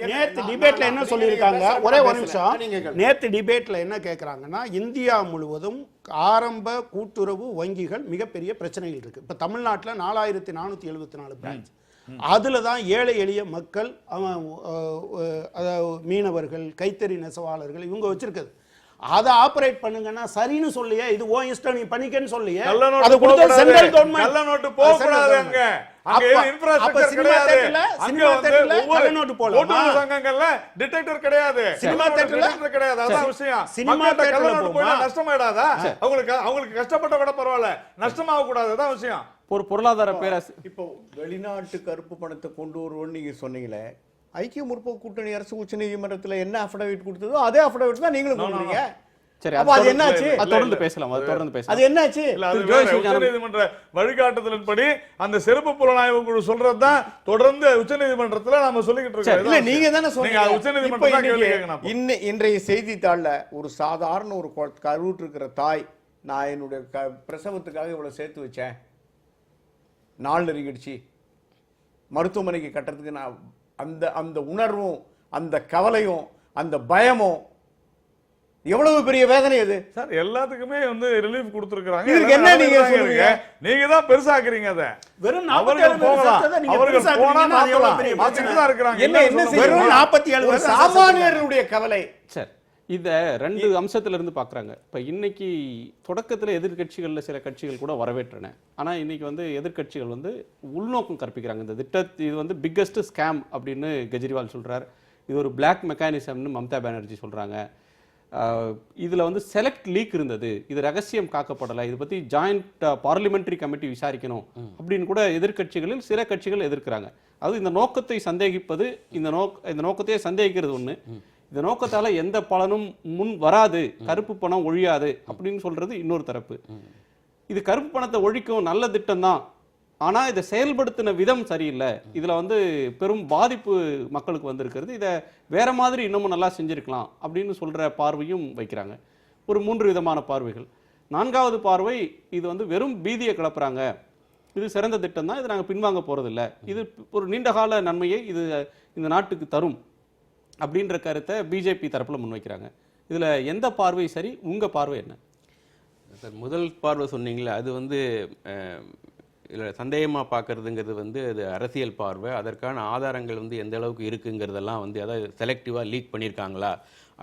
நேத்து டிபேட்ல என்ன சொல்லிருக்காங்க? ஒரே ஒரு நிமிஷம். நேத்து டிபேட்ல என்ன கேக்குறாங்கன்னா, இந்தியா முழுவதும் ஆரம்ப கூட்டுறவு வங்கிகள் மிகப்பெரிய பிரச்சனைகள் இருக்கு. இப்ப தமிழ்நாட்டுல 4474 பிரான்ச். அதுல தான் ஏழை எளிய மக்கள், மீனவர்கள், கைத்தறி நெசவாளர்கள் இவங்க வச்சிருக்குது. அதை ஆபரேட் பண்ணுங்கன்னா சரின்னு சொல்லியே, இது ஓ இஷ்டம் நீ பண்ணிக்கன்னு சொல்லியே. அது கொடுத்த சென்ட்ரல் கவர்மெண்ட் கள்ள நோட்டு போக கூடாது. அங்க அங்க இன்ஃப்ராஸ்ட்ரக்சர் கிடையாது. அங்க வந்து கள்ள நோட்டு போடலாமா? சங்கங்கள்ல டிடெக்டர் கிடையாது. சினிமா தியேட்டர்ல கிடையாது. அதான் விஷயம். சினிமா தியேட்டர்ல நோட்டு போனா நஷ்டமாயிடாதா? அவங்களுக்கு கஷ்டப்பட்ட விட பரவாயில்ல, நஷ்டமாக கூடாது. அதான் விஷயம். ஒரு பொருளாதார பேராசை. இப்போ வெளிநாட்டு கருப்பு பணத்தை கொண்டு வருவோம்னு நீங்க சொன்னீங்களே, ஐக்கிய முற்போக்கு கூட்டணி அரசு உச்ச நீதிமன்றத்தில் என்ன அஃபிடவிட் கொடுத்ததோ அதே அஃபிடவிட் தான் நீங்களும் கொடுக்குறீங்க. சரி, அப்ப அது என்னாச்சு? தொடர்ந்து பேசலாம். அது என்னாச்சு? உச்சநீதிமன்ற வழிகாட்டுதலின்படி அந்த சிறப்பு புலனாய்வு குழு சொல்றதுதான் தொடர்ந்து உச்சநீதிமன்றத்துல நாம சொல்லிக்கிட்டு இருக்கோம். இல்ல, நீங்க தானே சொன்னீங்க. உச்சநீதிமன்றம் இன்றைய செய்தித்தாள்ல ஒரு சாதாரண ஒரு கருவுற்று இருக்கிற தாய், நான் என்னுடைய பிரசவத்துக்காக இவ்வளவு சேர்த்து வச்சேன், நாள் நெருங்கிடுச்சு, மருத்துவமனைக்கு கட்டுறதுக்கு நான் அந்த அந்த உணர்வும் அந்த கவலையும் அந்த பயமும் எவ்வளவு பெரிய வேதனை அது சார். எல்லாத்துக்குமே வந்து ரிலீஃப் கொடுத்திருக்காங்க. இதுக்கு என்ன நீங்க சொல்றீங்க? நீங்க தான் பெருசாக்குறீங்க. அத வெறும் அவர்கள் போகலாம், அவர்கள் போனா மாத்திட்டு தான் இருக்காங்க. என்ன வெறும் 47 சாமானியருடைய கவலை. சார், இதை 2 அம்சத்துல இருந்து பார்க்குறாங்க. இப்போ இன்னைக்கு தொடக்கத்தில் எதிர்கட்சிகளில் சில கட்சிகள் கூட வரவேற்றன. ஆனால் இன்னைக்கு வந்து எதிர்கட்சிகள் வந்து உள்நோக்கம் கற்பிக்கிறாங்க. இந்த திட்டத்தை இது வந்து பிக்கஸ்ட் ஸ்கேம் அப்படின்னு கெஜ்ரிவால் சொல்றார். இது ஒரு பிளாக் மெக்கானிசம்னு மம்தா பானர்ஜி சொல்றாங்க. இதில் வந்து செலக்ட் லீக் இருந்தது, இது ரகசியம் காக்கப்படலை, இதை பற்றி ஜாயிண்ட் பார்லிமெண்ட்ரி கமிட்டி விசாரிக்கணும் அப்படின்னு கூட எதிர்கட்சிகளில் சில கட்சிகள் எதிர்க்கிறாங்க. அது இந்த நோக்கத்தை சந்தேகிப்பது, இந்த நோக்கத்தையே சந்தேகிக்கிறது ஒன்று, இந்த நோக்கத்தால் எந்த பலனும் முன் வராது, கருப்பு பணம் ஒழியாது அப்படின்னு சொல்றது இன்னொரு தரப்பு. இது கருப்பு பணத்தை ஒழிக்கும் நல்ல திட்டம் தான், ஆனால் இதை செயல்படுத்தின விதம் சரியில்லை, இதில் வந்து பெரும் பாதிப்பு மக்களுக்கு வந்திருக்கிறது, இதை வேற மாதிரி இன்னமும் நல்லா செஞ்சிருக்கலாம் அப்படின்னு சொல்ற பார்வையும் வைக்கிறாங்க. ஒரு 3 விதமான பார்வைகள். 4வது பார்வை, இது வந்து வெறும் பீதியை கிளப்புறாங்க, இது சிறந்த திட்டம் தான், இதை நாங்கள் பின்வாங்க போறதில்லை, இது ஒரு நீண்டகால நன்மையை இது இந்த நாட்டுக்கு தரும் அப்படின்ற கருத்தை பிஜேபி தரப்பில் முன்வைக்கிறாங்க. இதில் எந்த பார்வை சரி? உங்கள் பார்வை என்ன சார்? முதல் பார்வை சொன்னீங்களே, அது வந்து இதில் சந்தேகமாக பார்க்குறதுங்கிறது வந்து அது அரசியல் பார்வை. அதற்கான ஆதாரங்கள் வந்து எந்த அளவுக்கு இருக்குங்கிறதெல்லாம் வந்து, அதாவது செலக்டிவாக லீக் பண்ணியிருக்காங்களா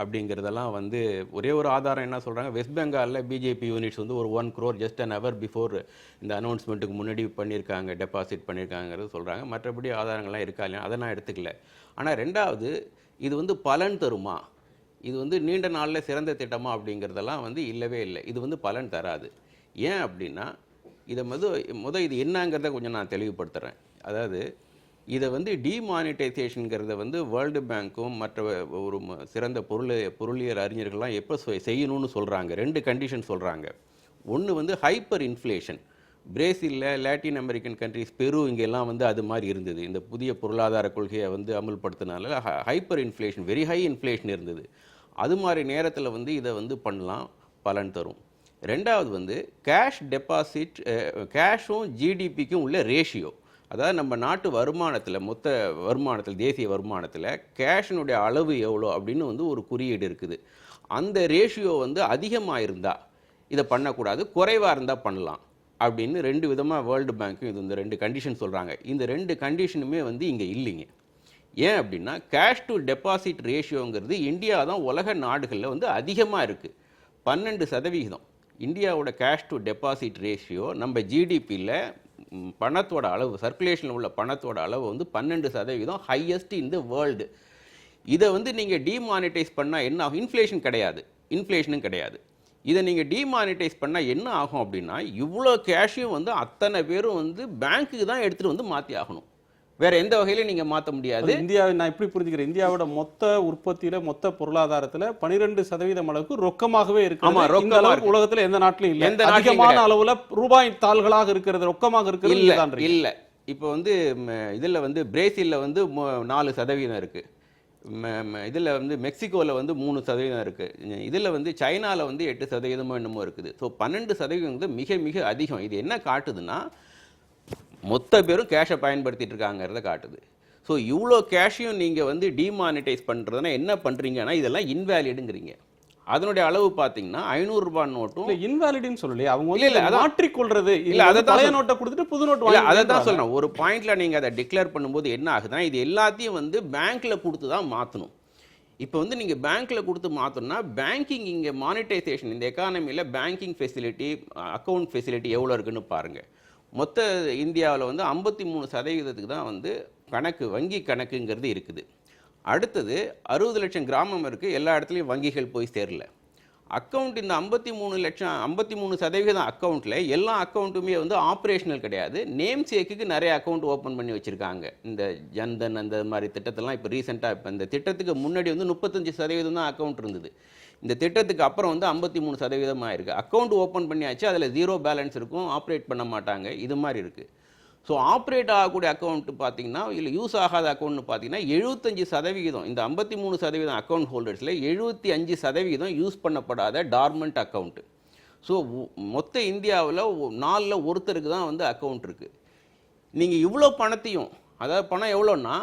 அப்படிங்கிறதெல்லாம் வந்து ஒரே ஒரு ஆதாரம் என்ன சொல்கிறாங்க, வெஸ்ட் பெங்காலில் பிஜேபி யூனிட்ஸ் வந்து ஒரு 1 crore just an hour before இந்த அனௌன்ஸ்மெண்ட்டுக்கு முன்னாடி பண்ணியிருக்காங்க, டெபாசிட் பண்ணியிருக்காங்கிறது சொல்கிறாங்க. மற்றபடி ஆதாரங்கள்லாம் இருக்கா இல்லையா அதை நான் எடுத்துக்கல. ஆனால் 2வது, இது வந்து பலன் தருமா, இது வந்து நீண்ட நாளில் சிறந்த திட்டமா அப்படிங்கிறதெல்லாம் வந்து இல்லவே இல்லை. இது வந்து பலன் தராது. ஏன் அப்படின்னா, இதை இது என்னங்கிறத கொஞ்சம் நான் தெளிவுபடுத்துகிறேன். அதாவது இதை வந்து டிமானிட்டைசேஷனுங்கிறத வந்து வேர்ல்டு பேங்க்கும் மற்ற ஒரு சிறந்த பொருளியல் அறிஞர்கள்லாம் எப்போ செய்யணும்னு சொல்கிறாங்க. 2 கண்டிஷன் சொல்கிறாங்க. ஒன்று வந்து ஹைப்பர் இன்ஃப்ளேஷன். பிரேசிலில், லாட்டின் அமெரிக்கன் கண்ட்ரிஸ், பெரு, இங்கெல்லாம் வந்து அது மாதிரி இருந்தது. இந்த புதிய பொருளாதார கொள்கையை வந்து அமல்படுத்தினால hyper inflation, very high inflation இருந்தது. அது மாதிரி நேரத்தில் வந்து இதை வந்து பண்ணலாம், பலன் தரும். 2வது வந்து கேஷ் டெபாசிட், கேஷும் ஜிடிபிக்கும் உள்ள ரேஷியோ. அதாவது நம்ம நாட்டு வருமானத்தில், மொத்த வருமானத்தில், தேசிய வருமானத்தில் கேஷினுடைய அளவு எவ்வளோ அப்படின்னு வந்து ஒரு குறியீடு இருக்குது. அந்த ரேஷியோ வந்து அதிகமாக இருந்தால் இதை பண்ணக்கூடாது, குறைவாக இருந்தால் பண்ணலாம் அப்படின்னு 2 விதமாக வேர்ல்டு பேங்க்கும் இது இந்த 2 கண்டிஷன் சொல்கிறாங்க. இந்த 2 கண்டிஷனுமே வந்து இங்கே இல்லைங்க. ஏன் அப்படின்னா, கேஷ் டு டெபாசிட் ரேஷியோங்கிறது இந்தியா தான் உலக நாடுகளில் வந்து அதிகமாக இருக்குது, 12%. இந்தியாவோட கேஷ் டு டெபாசிட் ரேஷியோ நம்ம ஜிடிபியில் பணத்தோட அளவு, சர்க்குலேஷனில் உள்ள பணத்தோட அளவு வந்து 12%, ஹையஸ்ட் இன் த வேர்ல்டு. இதை வந்து நீங்கள் டிமானிட்டைஸ் பண்ணால் என்ன ஆகும்? இன்ஃப்ளேஷனும் கிடையாது. இதை நீங்கள் டிமானிட்டைஸ் பண்ணால் என்ன ஆகும் அப்படின்னா, இவ்வளோ கேஷையும் வந்து அத்தனை பேரும் வந்து பேங்க்குக்கு தான் எடுத்துகிட்டு வந்து மாற்றி ஆகணும். வேற எந்த வகையிலும் நீங்க மாற்ற முடியாது. இந்தியாவை நான் இப்படி புரிஞ்சுக்கிறேன், இந்தியாவோட மொத்த உற்பத்தியில மொத்த பொருளாதாரத்துல 12% அளவுக்கு ரொக்கமாகவே இருக்கு. ஆமா, ரொக்கமா இருக்கு. உலகத்துல எந்த நாட்டிலும் இல்ல. எந்த நாட்டிலும் அதிகமான அளவுல ரூபாய் தாள்களாக இருக்கிறது, ரொக்கமாக இருக்கிறது இல்ல இல்ல. இப்போ வந்து இதுல வந்து பிரேசில்ல வந்து 4% இருக்கு. இதில் வந்து மெக்சிகோவில் வந்து 3% இருக்குது. இதில் வந்து சைனாவில் வந்து 8% என்னமோ இருக்குது. ஸோ 12% வந்து மிக மிக அதிகம். இது என்ன காட்டுதுன்னா மொத்த பேரும் கேஷை பயன்படுத்திட்டு இருக்காங்கிறத காட்டுது. ஸோ இவ்வளோ கேஷையும் நீங்கள் வந்து டிமானிட்டைஸ் பண்ணுறதுனா என்ன பண்ணுறீங்கன்னா இதெல்லாம் இன்வேலிடுங்கிறீங்க. அதனுடைய அளவு பார்த்தீங்கன்னா 500 ரூபாய் நோட்டும் இன்வாலிட்னு சொல்லலையே, அவங்க இல்ல மாற்றிக்கொள்றது இல்ல, அதை பழைய நோட்டை கொடுத்துட்டு புது நோட் வாங்கி. அதை தான் சொல்றேன். ஒரு பாயிண்ட்ல நீங்க அதை டிக்ளேர் பண்ணும்போது என்ன ஆகுதுன்னா இது எல்லாத்தையும் வந்து பேங்க்ல கொடுத்து தான் மாற்றணும். இப்போ வந்து நீங்கள் பேங்க்கில் கொடுத்து மாற்றணும்னா பேங்கிங் இங்கே மானிட்டைசேஷன் இந்த எக்கானமியில் பேங்கிங் ஃபெசிலிட்டி அக்கௌண்ட் ஃபெசிலிட்டி எவ்வளோ இருக்குன்னு பாருங்கள். மொத்த இந்தியாவில் வந்து 53% தான் வந்து கணக்கு வங்கி கணக்குங்கிறது இருக்குது. அடுத்தது 60 லட்சம் கிராமம் இருக்குது, எல்லா இடத்துலையும் வங்கிகள் போய் சேரல. அக்கௌண்ட் இந்த 53% அக்கௌண்ட்டில் எல்லா அக்கௌண்ட்டுமே வந்து ஆப்ரேஷனல் கிடையாது. நேம் சேக்குக்கு நிறைய அக்கௌண்ட் ஓப்பன் பண்ணி வச்சுருக்காங்க. இந்த ஜன்தன் அந்த மாதிரி திட்டத்தெல்லாம் இப்போ ரீசெண்டாக இப்போ இந்த திட்டத்துக்கு முன்னாடி வந்து 35% தான் அக்கௌண்ட் இருந்தது. இந்த திட்டத்துக்கு அப்புறம் வந்து 53% ஆயிருக்கு. அக்கௌண்ட் ஓப்பன் பண்ணியாச்சு, அதில் 0 பேலன்ஸ் இருக்கும், ஆப்ரேட் பண்ண மாட்டாங்க, இது மாதிரி இருக்குது. ஸோ ஆப்ரேட் ஆகக்கூடிய அக்கௌண்ட்டு பார்த்தீங்கன்னா இல்லை யூஸ் ஆகாத அக்கௌண்ட்னு பார்த்தீங்கன்னா 75%, இந்த 53% அக்கௌண்ட் ஹோல்டர்ஸில் 75% யூஸ் பண்ணப்படாத டார்மெண்ட் அக்கௌண்ட்டு. ஸோ மொத்த இந்தியாவில் 4ல் ஒருத்தருக்கு தான் வந்து அக்கௌண்ட் இருக்குது. நீங்கள் இவ்வளோ பணத்தையும், அதாவது பணம் எவ்வளோன்னா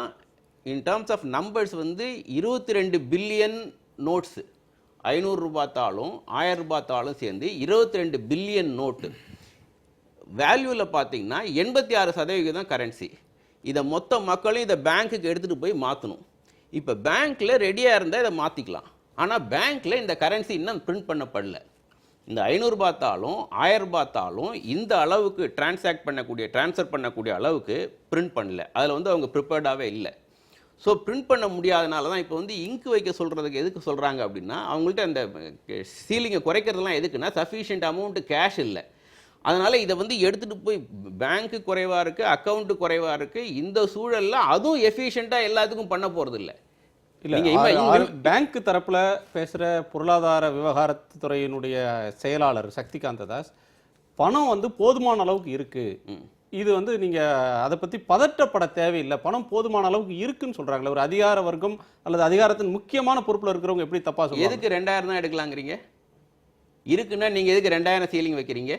இன் டேர்ம்ஸ் ஆஃப் நம்பர்ஸ் வந்து 22 பில்லியன் நோட்ஸு, 500 ரூபாய் தாளும் 1000 ரூபாய் தாளும் சேர்ந்து 22 பில்லியன் நோட்டு. வேல்யூவில் பார்த்தீங்கன்னா 86% கரன்சி. இதை மொத்த மக்களும் இதை பேங்க்குக்கு எடுத்துகிட்டு போய் மாற்றணும். இப்போ பேங்க்கில் ரெடியாக இருந்தால் இதை மாற்றிக்கலாம். ஆனால் பேங்க்கில் இந்த கரன்சி இன்னும் பிரிண்ட் பண்ணப்படல. இந்த 500 ரூபாய் தாளும் 1000 ரூபாய் தாளும் இந்த அளவுக்கு ட்ரான்ஸ்ஃபர் பண்ணக்கூடிய அளவுக்கு பிரிண்ட் பண்ணல. அதில் வந்து அவங்க ப்ரிப்பேர்டாகவே இல்லை. ஸோ பிரிண்ட் பண்ண முடியாதனால தான் இப்போ வந்து இங்கு வைக்க சொல்கிறதுக்கு எதுக்கு சொல்கிறாங்க அப்படின்னா அவங்கள்ட்ட அந்த சீலிங்கை குறைக்கிறதுலாம் எதுக்குன்னா சஃபிஷியன்ட் அமௌண்ட் கேஷ் இல்லை. அதனால் இதை வந்து எடுத்துகிட்டு போய் பேங்க்கு குறைவாக இருக்குது, அக்கௌண்ட்டு குறைவாக இருக்குது. இந்த சூழலில் அதுவும் எஃபிஷியண்ட்டாக எல்லாத்துக்கும் பண்ண போகிறது இல்லை. பேங்க் தரப்புல பேசுகிற பொருளாதார விவகாரத்துறையினுடைய செயலாளர் சக்திகாந்த தாஸ், பணம் வந்து போதுமான அளவுக்கு இருக்குது, இது வந்து நீங்கள் அதை பற்றி பதட்டப்பட தேவையில்லை, பணம் போதுமான அளவுக்கு இருக்குன்னு சொல்கிறாங்களே. ஒரு அதிகார வர்க்கம் அல்லது அதிகாரத்தின் முக்கியமான பொறுப்பில் இருக்கிறவங்க எப்படி தப்பாக சொல்லுவாங்க? எதுக்கு 2000 தான் எடுக்கலாங்கிறீங்க? இருக்குன்னா நீங்கள் எதுக்கு 2000 சீலிங் வைக்கிறீங்க?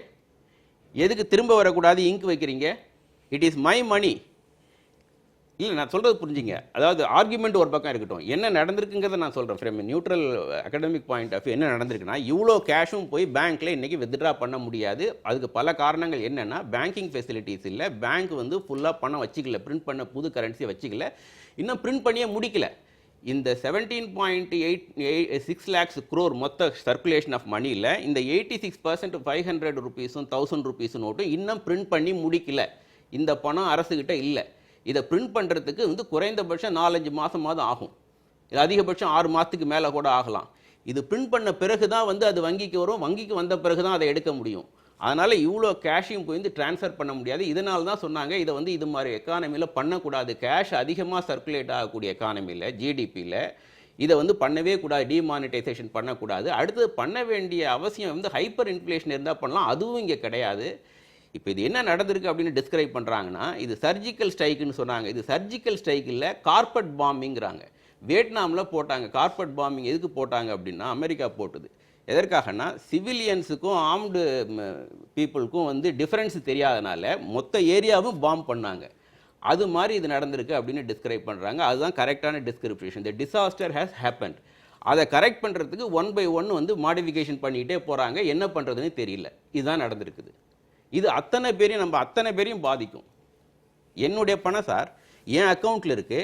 எதுக்கு திரும்ப வரக்கூடாது இங்கு வைக்கிறீங்க? It is my money. இல்லை, நான் சொல்கிறது புரிஞ்சுங்க. அதாவது ஆர்குமெண்ட் ஒரு பக்கம் இருக்கட்டும், என்ன நடந்திருக்குங்கிறத நான் சொல்கிறேன். From neutral academic point of view என்ன நடந்திருக்குன்னா இவ்வளோ கேஷும் போய் பேங்க்கில் இன்றைக்கி வித்ட்ரா பண்ண முடியாது. அதுக்கு பல காரணங்கள் என்னென்னா பேங்கிங் ஃபெசிலிட்டிஸ் இல்லை, பேங்க் வந்து ஃபுல்லாக பணம் வச்சுக்கல, பிரிண்ட் பண்ண புது கரன்சியை வச்சுக்கல, இன்னும் பிரிண்ட் பண்ணியே முடிக்கல. இந்த 17.86 lakhs crore மொத்த சர்க்குலேஷன் ஆஃப் மணியில் இந்த 86% 500 ரூபீஸும் 1000 ரூபீஸும் நோட்டும் இன்னும் பிரிண்ட் பண்ணி முடிக்கல. இந்த பணம் அரசுகிட்ட இல்லை. இதை பிரிண்ட் பண்ணுறதுக்கு வந்து குறைந்தபட்சம் 4-5 மாதமாவது ஆகும். இது அதிகபட்சம் 6 மாதத்துக்கு மேலே கூட ஆகலாம். இது பிரிண்ட் பண்ண பிறகு தான் வந்து அது வங்கிக்கு வரும், வங்கிக்கு வந்த பிறகு தான் அதை எடுக்க முடியும். அதனால் இவ்வளோ கேஷையும் போய் வந்து ட்ரான்ஸ்ஃபர் பண்ண முடியாது. இதனால தான் சொன்னாங்க இதை வந்து இது மாதிரி எக்கானமியில் பண்ணக்கூடாது. கேஷ் அதிகமாக சர்க்குலேட் ஆகக்கூடிய எக்கானமியில் ஜிடிபியில் இதை வந்து பண்ணவே கூடாது, டிமானிட்டைசேஷன் பண்ணக்கூடாது. அடுத்தது பண்ண வேண்டிய அவசியம் வந்து ஹைப்பர் இன்ஃப்ளேஷன் இருந்தால் பண்ணலாம், அதுவும் இங்கே கிடையாது. இப்போ இது என்ன நடந்திருக்கு அப்படின்னு டிஸ்கிரைப் பண்ணுறாங்கன்னா இது சர்ஜிக்கல் ஸ்ட்ரைக்குன்னு சொன்னாங்க. இது சர்ஜிக்கல் ஸ்ட்ரைக் இல்லை, கார்பெட் பாம்பிங்கிறாங்க. வியட்நாமில் போட்டாங்க கார்பெட் பாம்பிங். எதுக்கு போட்டாங்க அப்படின்னா அமெரிக்கா போட்டுது. எதற்காகனா சிவிலியன்ஸுக்கும் ஆர்ம்டு பீப்புளுக்கும் வந்து டிஃப்ரென்ஸ் தெரியாதனால மொத்த ஏரியாவும் பாம்பு பண்ணாங்க. அது மாதிரி இது நடந்திருக்கு அப்படின்னு டிஸ்கிரைப் பண்ணுறாங்க. அதுதான் கரெக்டான description. The disaster has happened. அதை கரெக்ட் பண்ணுறதுக்கு 1 by 1 வந்து மாடிஃபிகேஷன் பண்ணிகிட்டே போகிறாங்க. என்ன பண்ணுறதுன்னு தெரியல. இதுதான் நடந்திருக்குது. இது அத்தனை பேரையும் பாதிக்கும். என்னுடைய பணம் சார் என் அக்கௌண்ட்டில் இருக்குது,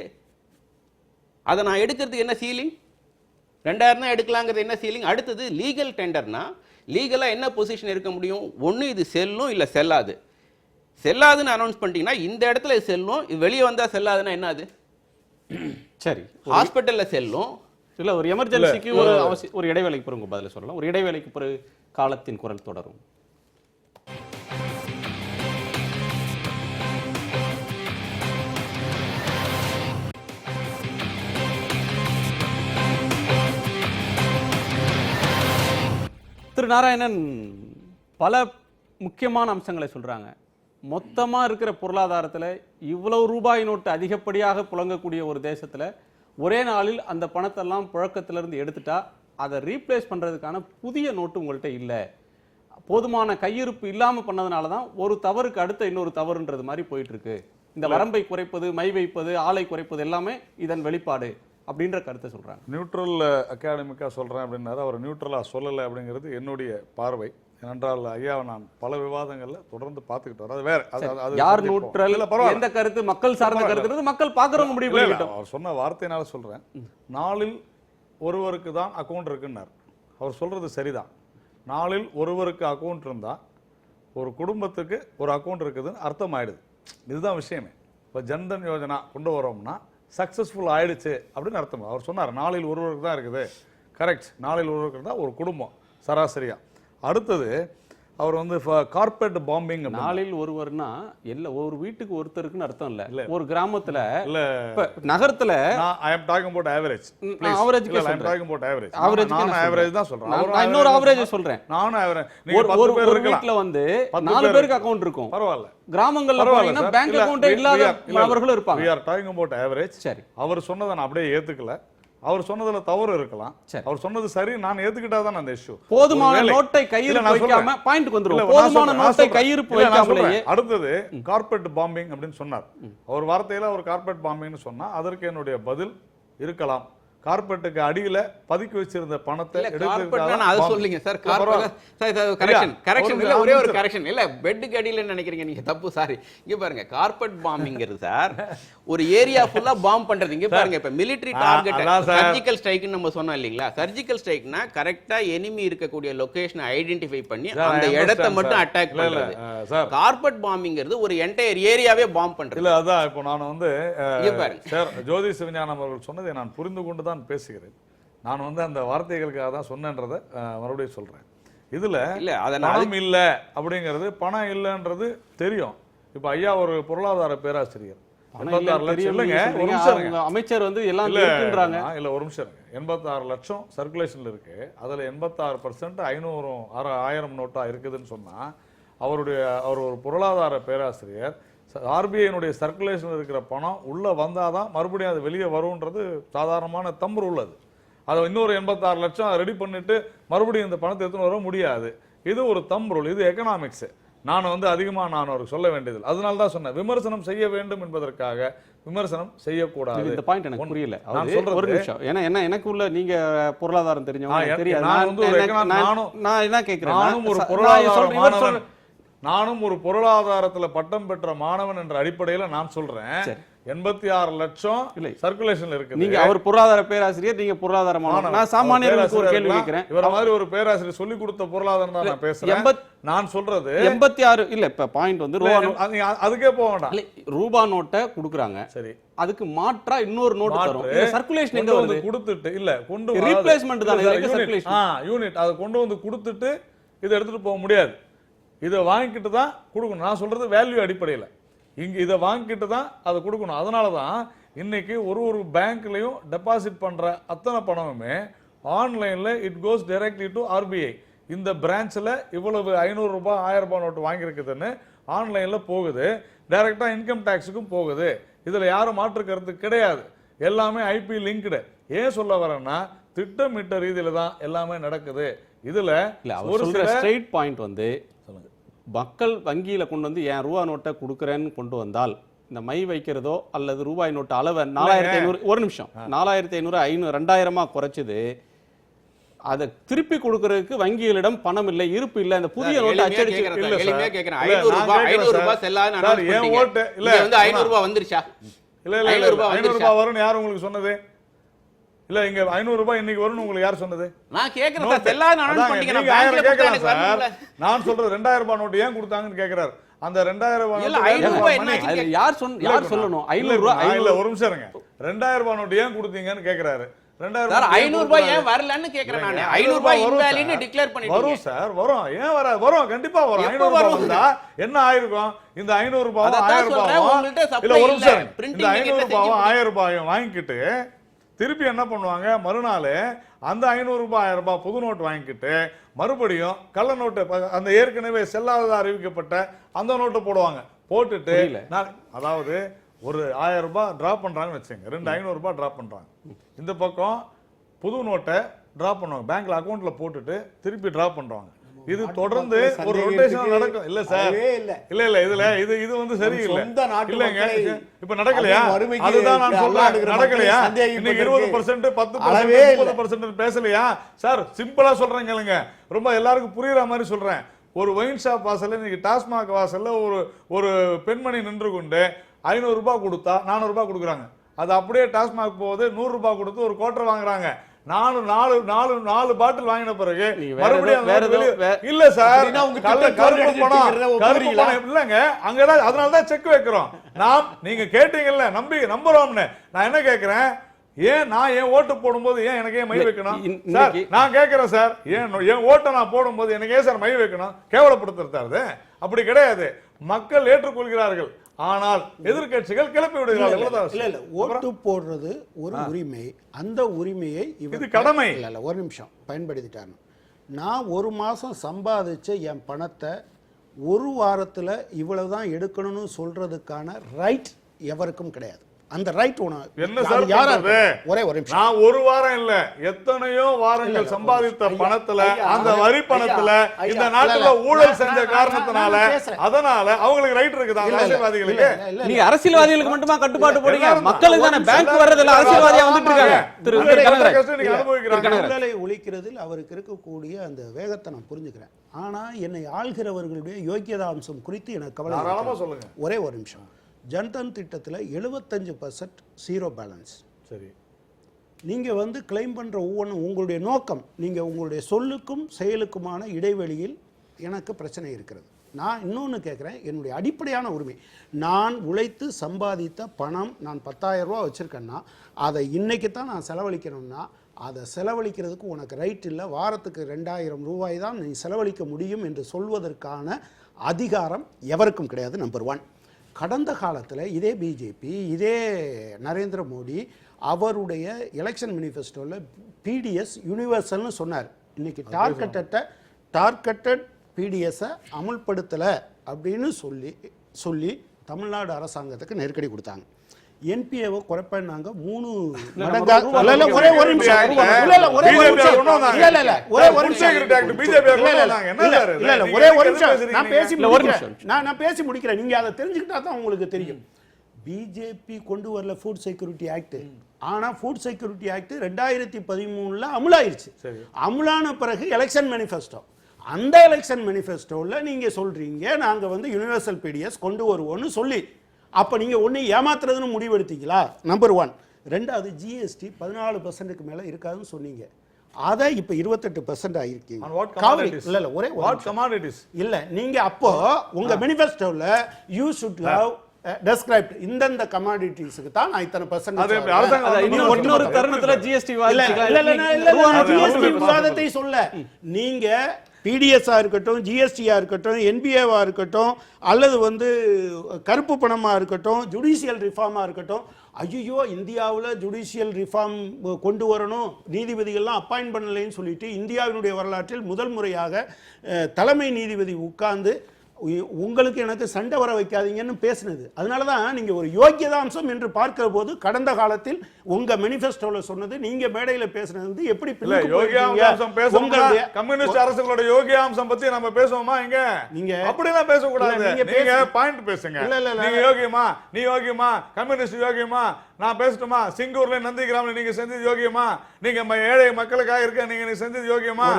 அதை நான் எடுக்கிறதுக்கு என்ன சீலிங்? 2000 தான் எடுக்கலாங்கிறது என்ன சீலிங்? அடுத்தது லீகல் டெண்டர்னா லீகலாக என்ன பொசிஷன் இருக்க முடியும்? ஒன்று இது செல்லும், இல்லை செல்லாது. செல்லாதுன்னு அனௌன்ஸ் பண்ணிட்டீங்கன்னா இந்த இடத்துல செல்லும், இது வெளியே வந்தால் செல்லாதுன்னா என்னது? சரி, ஹாஸ்பிட்டலில் செல்லும். இல்லை, ஒரு எமர்ஜென்சிக்கு ஒரு இடைவேளைக்கு பிறகு உங்கள் பதில் சொல்லலாம். ஒரு இடைவேளைக்கு பிறகு காலத்தின் குரல் தொடரும். திரு நாராயணன் பல முக்கியமான அம்சங்களை சொல்றாங்க. மொத்தமா இருக்கிற பொருளாதாரத்துல இவ்வளவு ரூபாய் நோட்டு அதிகப்படியாக புழங்கக்கூடிய ஒரு தேசத்துல ஒரே நாளில் அந்த பணத்தெல்லாம் புழக்கத்திலிருந்து எடுத்துட்டா அதை ரீப்ளேஸ் பண்றதுக்கான புதிய நோட்டு உங்கள்கிட்ட இல்லை, போதுமான கையிருப்பு இல்லாம பண்ணதுனால தான் ஒரு தவறுக்கு அடுத்த இன்னொரு தவறுன்றது மாதிரி போயிட்டு இருக்கு. இந்த வரம்பை குறைப்பது, மை வைப்பது, ஆளை குறைப்பது எல்லாமே இதன் வெளிப்பாடு அப்படின்ற கருத்தை சொல்றாங்க. நியூட்ரல் அகாடமிக்காக சொல்றேன் அப்படின்னாரு, அவர் நியூட்ரலாக சொல்லலை அப்படிங்கிறது என்னுடைய பார்வை. ஏனென்றால் ஐயாவை நான் பல விவாதங்கள்ல தொடர்ந்து பார்த்துக்கிட்டு வரேன். அது வேற, அது யார் நியூட்ரல், எந்த கருத்து மக்கள் சார்ந்த கருத்து மக்கள் பார்க்கறவங்க முடிவு பண்ணிக்கிட்டோம். அவர் சொன்ன வார்த்தையினால சொல்றேன். நாளில் ஒருவருக்கு தான் அக்கௌண்ட் இருக்குன்னார். அவர் சொல்றது சரிதான். நாளில் ஒருவருக்கு அக்கௌண்ட் இருந்தா ஒரு குடும்பத்துக்கு ஒரு அக்கௌண்ட் இருக்குதுன்னு அர்த்தம் ஆயிடுது. இதுதான் விஷயமே. இப்போ ஜன்தன் யோஜனா கொண்டு வரோம்னா சக்ஸஸ்ஃபுல் ஆயிடுச்சு அப்படின்னு அர்த்தம். அவர் சொன்னார் நாளில் ஒருவருக்கு தான் இருக்குது. கரெக்ட், நாளில் ஒருவருக்கு தான் ஒரு குடும்பம் சராசரியா. அடுத்தது அவர் வந்து கார்பரேட் பாம்பிங். நாளில் ஒருவர்னா ஒரு வீட்டுக்கு ஒருத்தருக்குன்னு அர்த்தம் இல்ல. ஒரு கிராமத்துல இல்ல, நகரத்துல I am talking about average. average I am talking about average. average நான் average தான் சொல்றேன். நான் இன்னொரு average சொல்றேன். நானும் average. நீங்க 10 பேர் இருக்கலாம். வீட்ல வந்து 4 பேருக்கு அக்கவுண்ட் இருக்கும். பரவாயில்ல. கிராமங்கள்ல போறீங்கன்னா பேங்க் அக்கவுண்டே இல்லாத அவர்களும் இருப்பாங்க. We are talking about average. சரி. அவர் சொன்னதை நான் அப்படியே ஏத்துக்கல. அவர் சொன்னதுல தவறு இருக்கலாம். அவர் சொன்னது சரி, நான் ஏத்துக்கிட்டாதான் அந்த இஷ்யூ. போதுமான நோட்டை கையிருப்பு வைக்காம பாயிண்ட்க்கு வந்துரும். போதுமான நோட்டை கையிருப்பு வைக்காமலே. அடுத்தது கார்பரேட் பாம்பிங் அப்படின்னு சொன்னார். அவர் வார்த்தையில ஒரு கார்பரேட் பாம்பிங்னு சொன்னா அதற்கு என்னுடைய பதில் இருக்கலாம். கார்பெட்டுக்கு அடியில பதுக்கி வச்சிருந்த பணத்தை அது சொல்லுங்க சார். கரெக்ஷன் இல்ல, ஒரே ஒரு கரெக்ஷன் இல்ல, பெட்டுக்கு அடியில நினைக்கிறீங்க நீங்க, தப்பு. சாரி, இங்க பாருங்க, கார்பெட் பாம்பிங்கிறது சார் ஒரு ஏரியா ஃபுல்லா பாம் பண்றது. இங்க பாருங்க, இப்ப மிலிட்டரி டார்கெட் சர்ஜிக்கல் ஸ்ட்ரைக்னு நம்ம சொன்னோம் இல்லீங்களா? சர்ஜிக்கல் ஸ்ட்ரைக்னா கரெக்டா எனிமி இருக்கக்கூடிய லொகேஷனை ஐடென்டிஃபை பண்ணி அந்த இடத்தை மட்டும் அட்டாக் பண்றது. கார்பெட் பாம்பிங்கிறது ஒரு என்டையர் ஏரியாவே பாம் பண்றது. இல்ல அதான் இப்போ நான் வந்து சார் ஜோதி சிவஞானம் அவர்கள் சொன்னதை நான் புரிந்து கொண்டு தான் பேசுகிறேன். நான் வந்து அந்த வார்த்தைகளுக்காக தான் சொன்னேன்றதை மறுபடியும் சொல்றேன். இதுல பணம் இல்ல அப்படிங்கிறது, பணம் இல்லைன்றது தெரியும். இப்ப ஐயா ஒரு பொருளாதார பேராசிரியர், 86 லட்சம் இல்லைங்க, அமைச்சர் வந்து எல்லாம் இருக்குன்றாங்க. இல்ல ஒரு நிமிஷம் இருங்க. 86 லட்சம் சர்க்குலேஷன்ல இருக்கு. அதுல 86% 500 நோட்டா இருக்குதுன்னு சொன்னா அவர் ஒரு பொருளாதார பேராசிரியர். ஆர்பிஐனுடைய சர்க்குலேஷன் இருக்கிற பணம் உள்ள வந்தாதான் மறுபடியும் அது வெளியே வரும்ன்றது சாதாரணமான தம்பு உள்ளது. அதை இன்னொரு 86 லட்சம் ரெடி பண்ணிட்டு மறுபடியும் இந்த பணத்தை எடுத்துன்னு வர முடியாது. இது ஒரு தம்பு ரூல், இது எக்கனாமிக்ஸ். நான் வந்து அதிகமா நான் அவருக்கு சொல்ல வேண்டியது. அதனால தான் சொன்னேன், விமர்சனம் செய்ய வேண்டும் என்பதற்காக விமர்சனம் செய்யக்கூடாது. இந்த பாயிண்ட் எனக்கு புரியல. நான் சொல்றது ஒரு நிமிஷம். ஏன்னா என்ன எனக்கு உள்ள நீங்க பொருளாதாரம் தெரிஞ்சவங்க தெரியாது. நான் என்ன கேக்குறேன், நானும் ஒரு பொருளாதாரத்துல பட்டம் பெற்ற மாணவன் என்ற அடிப்படையில நான் சொல்றேன். 86 லட்சம் சர்க்குலேஷன்ல இருக்கு. நீங்க அவர் பொருளாதார பேராசிரியர், நீங்க பொருளாதார மாணவன். நான் சாமானியர்களுக்கு ஒரு கேள்வி கேக்குறேன். இவர மாதிரி ஒரு பேராசிரியர் சொல்லி கொடுத்த பொருளாதாரம் தான் நான் பேசுறேன். நான் சொல்றது 86 இல்ல. இப்ப பாயிண்ட் வந்து அதுக்கே போக வேண்டாம். ரூபா நோட்டை குடுக்குறாங்க. சரி, அதுக்கு மாற்றா இன்னொரு நோட் தரும். இந்த சர்க்குலேஷன் எங்க வந்து கொடுத்துட்டு இல்ல கொண்டு ரீப்ளேஸ்மென்ட் தான் சர்க்குலேஷன். யூனிட் அதை கொண்டு வந்து கொடுத்துட்டு இதை எடுத்துட்டு போக முடியாது. இதை வாங்கிக்கிட்டு தான் கொடுக்கணும். நான் சொல்றது வேல்யூ அடிப்படையில். இங்க இதை வாங்கிக்கிட்டு தான் அதை கொடுக்கணும். அதனால தான் இன்னைக்கு ஒரு பேங்க்லையும் டெபாசிட் பண்ற அத்தனை பணமுமே ஆன்லைன்ல it goes directly to RBI. இந்த பிரான்ச்ல இவ்வளவு 500 ரூபாய் 1000 ரூபாய் நோட்டு வாங்கியிருக்குதுன்னு ஆன்லைன்ல போகுது. டைரக்டா இன்கம் டாக்ஸுக்கும் போகுது. இதுல யாரும் மாற்று கருத்து கிடையாது. எல்லாமே ஐபி லிங்க்டு. ஏன் சொல்ல வரேன்னா திட்டமிட்ட ரீதியில தான் எல்லாமே நடக்குது. இதுல ஒரு ஸ்ட்ரைட் பாயிண்ட் வந்து மக்கள் வங்கியில கொண்டு வந்து என் ரூபா நோட்டை கொடுக்குறேன்னு கொண்டு வந்தால் இந்த மை வைக்கிறதோ அல்லது ரூபாய் நோட்டு அளவை 4500, ஒரு நிமிஷம், 4500 2000 குறைச்சது. அதை திருப்பி கொடுக்கறதுக்கு வங்கிகளிடம் பணம் இல்லை, இருப்பு இல்லை. இந்த புதிய நோட்டு அச்சடிச்சு எளிமையா கேக்குறேன். 500 ரூபாய் செல்லாது. ஏன் ஓட்டு இல்ல வந்து 500 ரூபாய் வந்துருச்சா? இல்ல 500 ரூபாய் வரும்னு யார் உங்களுக்கு சொன்னது? இல்ல இங்க 500 ரூபாய் இன்னைக்கு வரும்னு உங்களுக்கு யார் சொன்னது? நான் கேக்குறேன் சார். செல்லாது அனௌன்ஸ் பண்ணிட்டீங்க. நான் சொல்றது 2000 ரூபாய் நோட்டு ஏன் கொடுத்தாங்கன்னு கேக்குறாரு. அந்த 2000 ரூபாய் இல்ல 500 ரூபாய் என்ன யார் சொல்லணும்? 500 ரூபாய் இல்ல ஒரு நிமிஷம் இருங்க. 2000 ரூபாய் நோட்டு ஏன் கொடுத்தீங்கன்னு கேக்குறாரு. 500 ரூபாய் ஏன் வரலன்னு கேக்குறேன் நான். 500 ரூபாய் இன்வாலிட்னு டிக்ளேர் பண்ணிட்டீங்க. வரும் சார், வரும். ஏன் வராது? வரும், கண்டிப்பா வரும். 500 ரூபாய் வந்தா என்ன ஆயிருக்கும்? இந்த 500 ரூபாயும் 1000 ரூபாயும் இல்ல ஒரு நிமிஷம், இந்த 500 ரூபாயும் 1000 ரூபாயும் வாங்கிக்கிட்டு திருப்பி என்ன பண்ணுவாங்க, மறுநாள் அந்த 500 ரூபாய் 1000 ரூபாய் புது நோட்டு வாங்கிக்கிட்டு மறுபடியும் கள்ள நோட்டு, அந்த ஏற்கனவே செல்லாததா அறிவிக்கப்பட்ட அந்த நோட்டை போடுவாங்க. போட்டுட்டு அதாவது ஒரு 1000 ரூபாய் டிராப் பண்றாங்கன்னு வச்சுங்க, 500 ரூபாய் டிராப் பண்றாங்க. இந்த பக்கம் புது நோட்டை டிராப் பண்ணுவாங்க, பேங்க்ல அக்கௌண்ட்ல போட்டுட்டு திருப்பி டிராப் பண்றாங்க. இது தொடர்ந்து ஒரு ரொட்டேஷன் நடக்கும். இல்ல சார், இல்ல இதுல இது வந்து சரியில்லை இல்லங்க. இப்ப நடக்கலையா? அதுதான் நான் சொல்றேன், நடக்கலையா? இன்னைக்கு 20% 10% 30% பேசலையா சார்? சிம்பிளா சொல்றேன் கேளுங்க, ரொம்ப எல்லாருக்கும் புரியுற மாதிரி சொல்றேன். ஒரு ஒயின் ஷாப் வாசல்ல, இன்னைக்கு டாஸ்மாக் வாசல்ல ஒரு பெண்மணி நின்று கொண்டு 500 ரூபாய் கொடுத்தா 400 ரூபாய் கொடுக்குறாங்க. அது அப்படியே டாஸ்மாக் போகுது, 100 ரூபாய் கொடுத்து ஒரு குவார்டர் வாங்குறாங்க. நாலு பாட்டில் வாங்கின பிறகு மறுபடியும் இல்ல சார், கருப்பு பணம் இல்லங்க அங்கதான். அதனாலதான் செக் வைக்கிறோம் நாம். நீங்க கேட்டீங்கல்ல, நம்புறோம்னு. நான் என்ன கேட்கிறேன், நான் ஏன் ஓட்டு போடும்போது எனக்கு மை வைக்கணும் சார்? நான் கேட்கிறேன் சார், என் ஓட்டை நான் போடும்போது எனக்கு ஏன் சார் மை வைக்கணும்? கேவலப்படுத்துறது அப்படி கிடையாது. மக்கள் ஏற்றுக்கொள்கிறார்கள், ஆனால் எதிர்க்கட்சிகள் கிளப்பி விடுகிறார்கள். இல்ல ஓட்டு போடுறது ஒரு உரிமை. அந்த உரிமையை இது கடமை. இல்ல ஒரு நிமிஷம் பயன்படுத்திட்டாங்க. நான் ஒரு மாசம் சம்பாதிச்ச என் பணத்தை ஒரு வாரத்துல இவ்வளவுதான் எடுக்கணும்னு சொல்றதுக்கான ரைட் எவருக்கும் கிடையாது. அந்த ரைட் என்ன சார் யாராவது ஒரே ஒரு நிமிஷம். நான் ஒரு வாரம் இல்ல, எத்தனையோ வாரங்கள் சம்பாதித்த பணத்துல, அந்த வரி பணத்துல இந்த நாட்டுல ஊழல் செஞ்ச காரணத்தினால, அதனால அவங்களுக்கு ரைட் இருக்குது. அரசியல்வாதிகளுக்கு நீங்க அரசியல்வாதிகளுக்கு மட்டுமா கட்டுப்பாடு போடுங்க? மக்களுக்கு தானே பேங்க் வர்றதுல அரசியல்வாதியா வந்துட்டு இருக்காங்க. ஊழலை ஒழிக்கிறதில் அவருக்கு இருக்கக்கூடிய அந்த வேகத்தை நான் புரிஞ்சுக்கிறேன். ஆனா என்னை ஆள்கிறவர்களுடைய யோக்கியதா அம்சம் குறித்து எனக்கு கவலை. சொல்லுங்க. ஒரே ஒரு நிமிஷம். ஜன்தன் திட்டத்தில் 75% ஜீரோ பேலன்ஸ். சரி, நீங்கள் வந்து கிளைம் பண்ணுற ஒவ்வொன்றும் உங்களுடைய நோக்கம், நீங்கள் உங்களுடைய சொல்லுக்கும் செயலுக்குமான இடைவெளியில் எனக்கு பிரச்சனை இருக்கிறது. நான் இன்னொன்று கேட்குறேன், என்னுடைய அடிப்படையான உரிமை. நான் உழைத்து சம்பாதித்த பணம், நான் 10,000 ரூபா வச்சுருக்கேன்னா அதை இன்றைக்கி தான் நான் செலவழிக்கணும்னா அதை செலவழிக்கிறதுக்கு உனக்கு ரைட் இல்லை. வாரத்துக்கு 2000 ரூபாய் தான் நீ செலவழிக்க முடியும் என்று சொல்வதற்கான அதிகாரம் எவருக்கும் கிடையாது. நம்பர் 1. கடந்த காலத்தில் இதே பிஜேபி, இதே நரேந்திர மோடி அவருடைய எலெக்ஷன் மேனிஃபெஸ்டோவில் பிடிஎஸ் யூனிவர்சல்னு சொன்னார். இன்னைக்கு டார்கெட்டட் பிடிஎஸை அமுல்படுத்தலை அப்படின்னு சொல்லி தமிழ்நாடு அரசாங்கத்துக்கு நெருக்கடி கொடுத்தாங்க. என்பிஏவை குறைப்பாங்க 3 மடங்காக. ஒரே ஒரு நிமிஷம், நான் பேசி முடிக்கிறேன். நீங்க அதை தெரிஞ்சுக்கிட்டா தான் உங்களுக்கு தெரியும். பிஜேபி கொண்டு வரல ஃபுட் செக்யூரிட்டி ஆக்ட். ஆனா ஃபுட் செக்யூரிட்டி ஆக்ட் 2013 அமுலாயிருச்சு. அமுலான பிறகு எலெக்ஷன் மேனிஃபெஸ்டோ, அந்த எலெக்ஷன் மேனிஃபெஸ்டோவில் நீங்க சொல்றீங்க நாங்க வந்து யூனிவர்சல் பிடிஎஸ் கொண்டு வருவோம்னு சொல்லி. அப்போ நீங்கள் ஒன்று ஏமாத்துறதுன்னு முடிவெடுத்தீங்களா? நம்பர் 1. 2வது ஜிஎஸ்டி 14% மேலே இருக்காதுன்னு சொன்னீங்க. அதை இப்போ 28% ஆகிருக்கீங்க. இல்லை ஒரே இல்லை. நீங்கள் அப்போ உங்கள் மேனிஃபெஸ்டோவில் யூ ஷுட் ஹவ் டெஸ்கிரைப்ட் இந்தந்த கமாடிட்டிஸ்க்கு தான் நான் இத்தனை %. இன்னொரு தருணத்துல ஜிஎஸ்டி விவாதத்தை சொல்ல நீங்க பிடிஎஸ்ஸா இருக்கட்டும், ஜிஎஸ்டியா இருக்கட்டும், என்பிஏவா இருக்கட்டும், அல்லது வந்து கருப்பு பணமாக இருக்கட்டும், ஜுடிஷியல் ரிஃபார்மாக இருக்கட்டும். ஐயோ இந்தியாவில் ஜுடிஷியல் ரிஃபார்ம் கொண்டு வரணும், நீதிபதிகள்லாம் அப்பாயின்ட் பண்ணலைன்னு சொல்லிட்டு இந்தியாவினுடைய வரலாற்றில் முதல் முறையாக தலைமை நீதிபதி உட்கார்ந்து உங்களுக்கு எனக்கு சண்டை வர வைக்காதீங்கன்னு பேசினது. அதனால தான் நீங்கள் ஒரு யோக்கியதாம்சம் என்று பார்க்கிற போது கடந்த காலத்தில் உங்க மேனிஃபெஸ்டோல சொன்னது நீங்க மேடையில பேசினது எப்படி கம்யூனிஸ்ட் அரசுகளோட யோகியாம்சம் பத்தி நம்ம பேசுவோமா? இங்க நீங்க அப்படிலாம் பேசக்கூடாது. நீங்க பாயிண்ட் பேசுங்க. நீங்க யோகியமா, நீ யோகியமா, கம்யூனிஸ்ட் யோகியமா, நான் பேசட்டுமா? சிங்கூர்ல நந்திகிராம்ல நீங்க செஞ்சது யோகியமா? நீங்க ஏழை மக்களுக்காக இருக்க நீங்க செஞ்சது யோகியமா?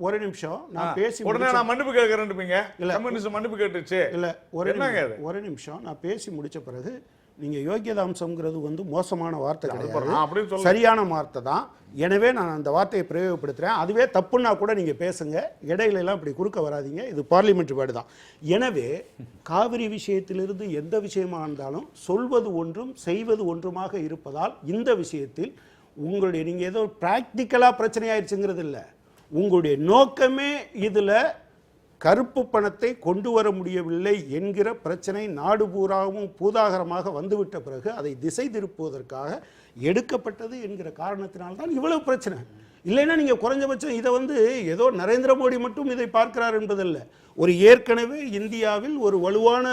ஒரு நிமிஷம் நான் பேசி உடனே நான் மன்னிப்பு கேட்கிறேன். கம்யூனிஸ்ட் மன்னிப்பு கேட்டுச்சு இல்ல. ஒரு நிமிஷம் நான் பேசி முடிச்ச பிறகு நீங்க யோகியதாம்சம்ங்கிறது வந்து மோசமான வார்த்தை கிடையாது, சரியான வார்த்தை தான். எனவே நான் அந்த வார்த்தையை பிரயோகப்படுத்துறேன். அதுவே தப்புன்னா கூட நீங்க பேசுங்க, இடையில எல்லாம் இப்படி குறுக்க வராதீங்க. இது பார்லிமெண்ட் வேர்டு தான். எனவே காவிரி விஷயத்திலிருந்து எந்த விஷயமா இருந்தாலும் சொல்வது ஒன்றும் செய்வது ஒன்றுமாக இருப்பதால் இந்த விஷயத்தில் உங்களுடைய நீங்க ஏதோ பிராக்டிக்கலா பிரச்சனை ஆயிடுச்சுங்கிறது இல்லை. உங்களுடைய நோக்கமே இதுல கருப்பு பணத்தை கொண்டு வர முடியவில்லை என்கிற பிரச்சனை நாடு பூராவும் பூதாகரமாக வந்துவிட்ட பிறகு அதை திசை திருப்புவதற்காக எடுக்கப்பட்டது என்கிற காரணத்தினால்தான் இவ்வளவு பிரச்சனை. இல்லைன்னா நீங்க குறைஞ்சபட்சம் இதை ஏதோ நரேந்திர மோடி மட்டும் இதை பார்க்கிறார் என்பதல்ல. ஒரு ஏற்கனவே இந்தியாவில் ஒரு வலுவான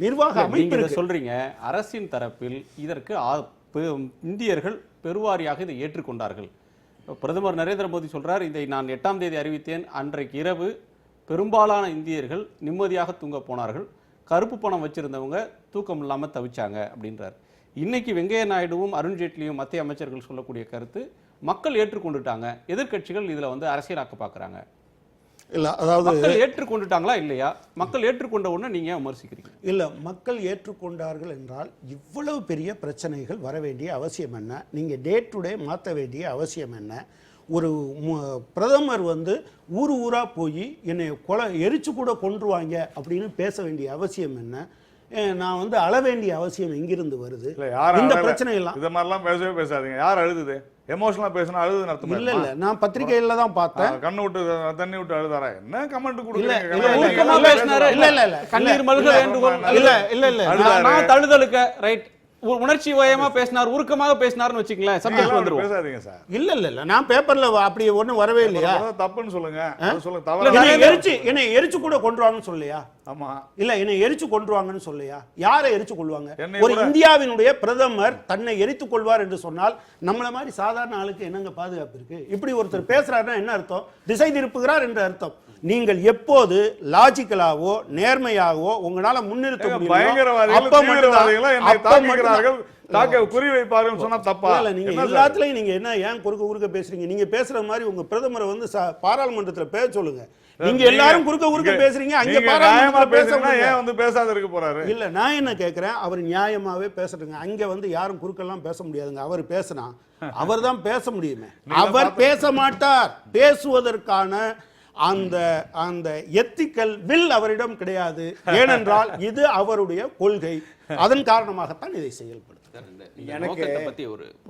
நிர்வாக அமைப்பு நீங்க சொல்றீங்க. அரசின் தரப்பில் இதற்கு இந்தியர்கள் பெருவாரியாக இதை ஏற்றுக்கொண்டார்கள். பிரதமர் நரேந்திர மோடி சொல்றார், இதை நான் 8ஆம் தேதி அறிவித்தேன், அன்றைக்கு இரவு பெரும்பாலான இந்தியர்கள் நிம்மதியாக தூங்க போனார்கள், கருப்பு பணம் வச்சிருந்தவங்க தூக்கம் இல்லாமல் தவிச்சாங்க அப்படின்றார். இன்னைக்கு வெங்கையா நாயுடுவும் அருண்ஜேட்லியும் மத்திய அமைச்சர்கள் சொல்லக்கூடிய கருத்து மக்கள் ஏற்றுக்கொண்டுட்டாங்க, எதிர்க்கட்சிகள் இதுல அரசியலாக்க பார்க்குறாங்க. இல்லை, அதாவது மக்கள் ஏற்றுக்கொண்டுட்டாங்களா இல்லையா? மக்கள் ஏற்றுக்கொண்ட உடனே நீங்க விமர்சிக்கிறீங்க. இல்லை, மக்கள் ஏற்றுக்கொண்டார்கள் என்றால் இவ்வளவு பெரிய பிரச்சனைகள் வர வேண்டிய அவசியம் என்ன? நீங்கள் டே டு டே மாற்ற வேண்டிய அவசியம் என்ன? ஒரு பிரதமர் ஊர் ஊரா போய் என்னை எரிச்சு கூட கொன்றுவாங்க அப்படின்னு பேச வேண்டிய அவசியம் என்ன? நான் அழ வேண்டிய அவசியம் எங்கிருந்து வருது? இந்த பிரச்சனை எல்லாம் இந்த மாதிரிலாம் பேசவே பேசாதீங்க. யார் அழுதுது? எமோஷனலா பேசினா அழுது அர்த்தம் இல்ல. நான் பத்திரிகையில தான் பார்த்தேன். கண்ணு விட்டு தண்ணி விட்டு அழுதாரா? என்ன கமெண்ட் கொடுக்குறீங்க? கண்ணீர் மல்க வேண்டுகோள். நான் தழுதலுக்க ரைட் உணர்ச்சி வயமா பேசினார், உருக்கமாக பேசினார்னு வச்சுங்களேன், சப்ஜெக்ட் வந்துரும். பேசாதீங்க சார். இல்ல நான் பேப்பர்ல அப்படி ஒண்ணும் வரவே இல்லையா? தப்புன்னு சொல்லுங்க. சொல்லுங்க. தவறு. என்னை எரிச்சு கூட கொன்றுவாங்கன்னு சொல்லையா? ஆமா. இல்ல, என்னை எரிச்சு கொன்றுவாங்கன்னு சொல்லையா? யாரை எரிச்சு கொள்வாங்க? ஒரு இந்தியாவினுடைய பிரதமர் தன்னை எரித்துக் கொள்வார் என்று சொன்னால் நம்மள மாதிரி சாதாரண ஆளுக்கு என்னங்க பாதுகாப்பு இருக்கு? இப்படி ஒருத்தர் பேசுறாருன்னா என்ன அர்த்தம்? திசை திருப்புகிறார் என்று அர்த்தம். நீங்கள் எப்போது லாஜிக்கலாவோ நேர்மையாகவோ உங்களால முன்னிறுத்த முடியும், குறி வைப்பார்கள் சொன்னா தப்பா? நீங்க எல்லாத்துலயும் நீங்க என்ன ஏன் குறுக்க பேசுறீங்க? நீங்க பேசுற மாதிரி உங்க பிரதமரை பாராளுமன்றத்துல பேச சொல்லுங்க. நீங்க எல்லாரும் குறுக்க பேசுறீங்க, அங்க பாராளுமன்றத்துல பேசாத இருக்க போறாரு. இல்ல, நான் என்ன கேக்குறேன், அவர் நியாயமாவே பேசுறீங்க. அங்க யாரும் குறுக்கெல்லாம் பேச முடியாதுங்க. அவர் பேசினா அவர் தான் பேச முடியுமே. அவர் பேச மாட்டார். பேசுவதற்கான அந்த எத்திக்கல் வில் அவரிடம் கிடையாது. ஏனென்றால் இது அவருடைய கொள்கை. அதன் காரணமாகத்தான் இதை செயல்படுது.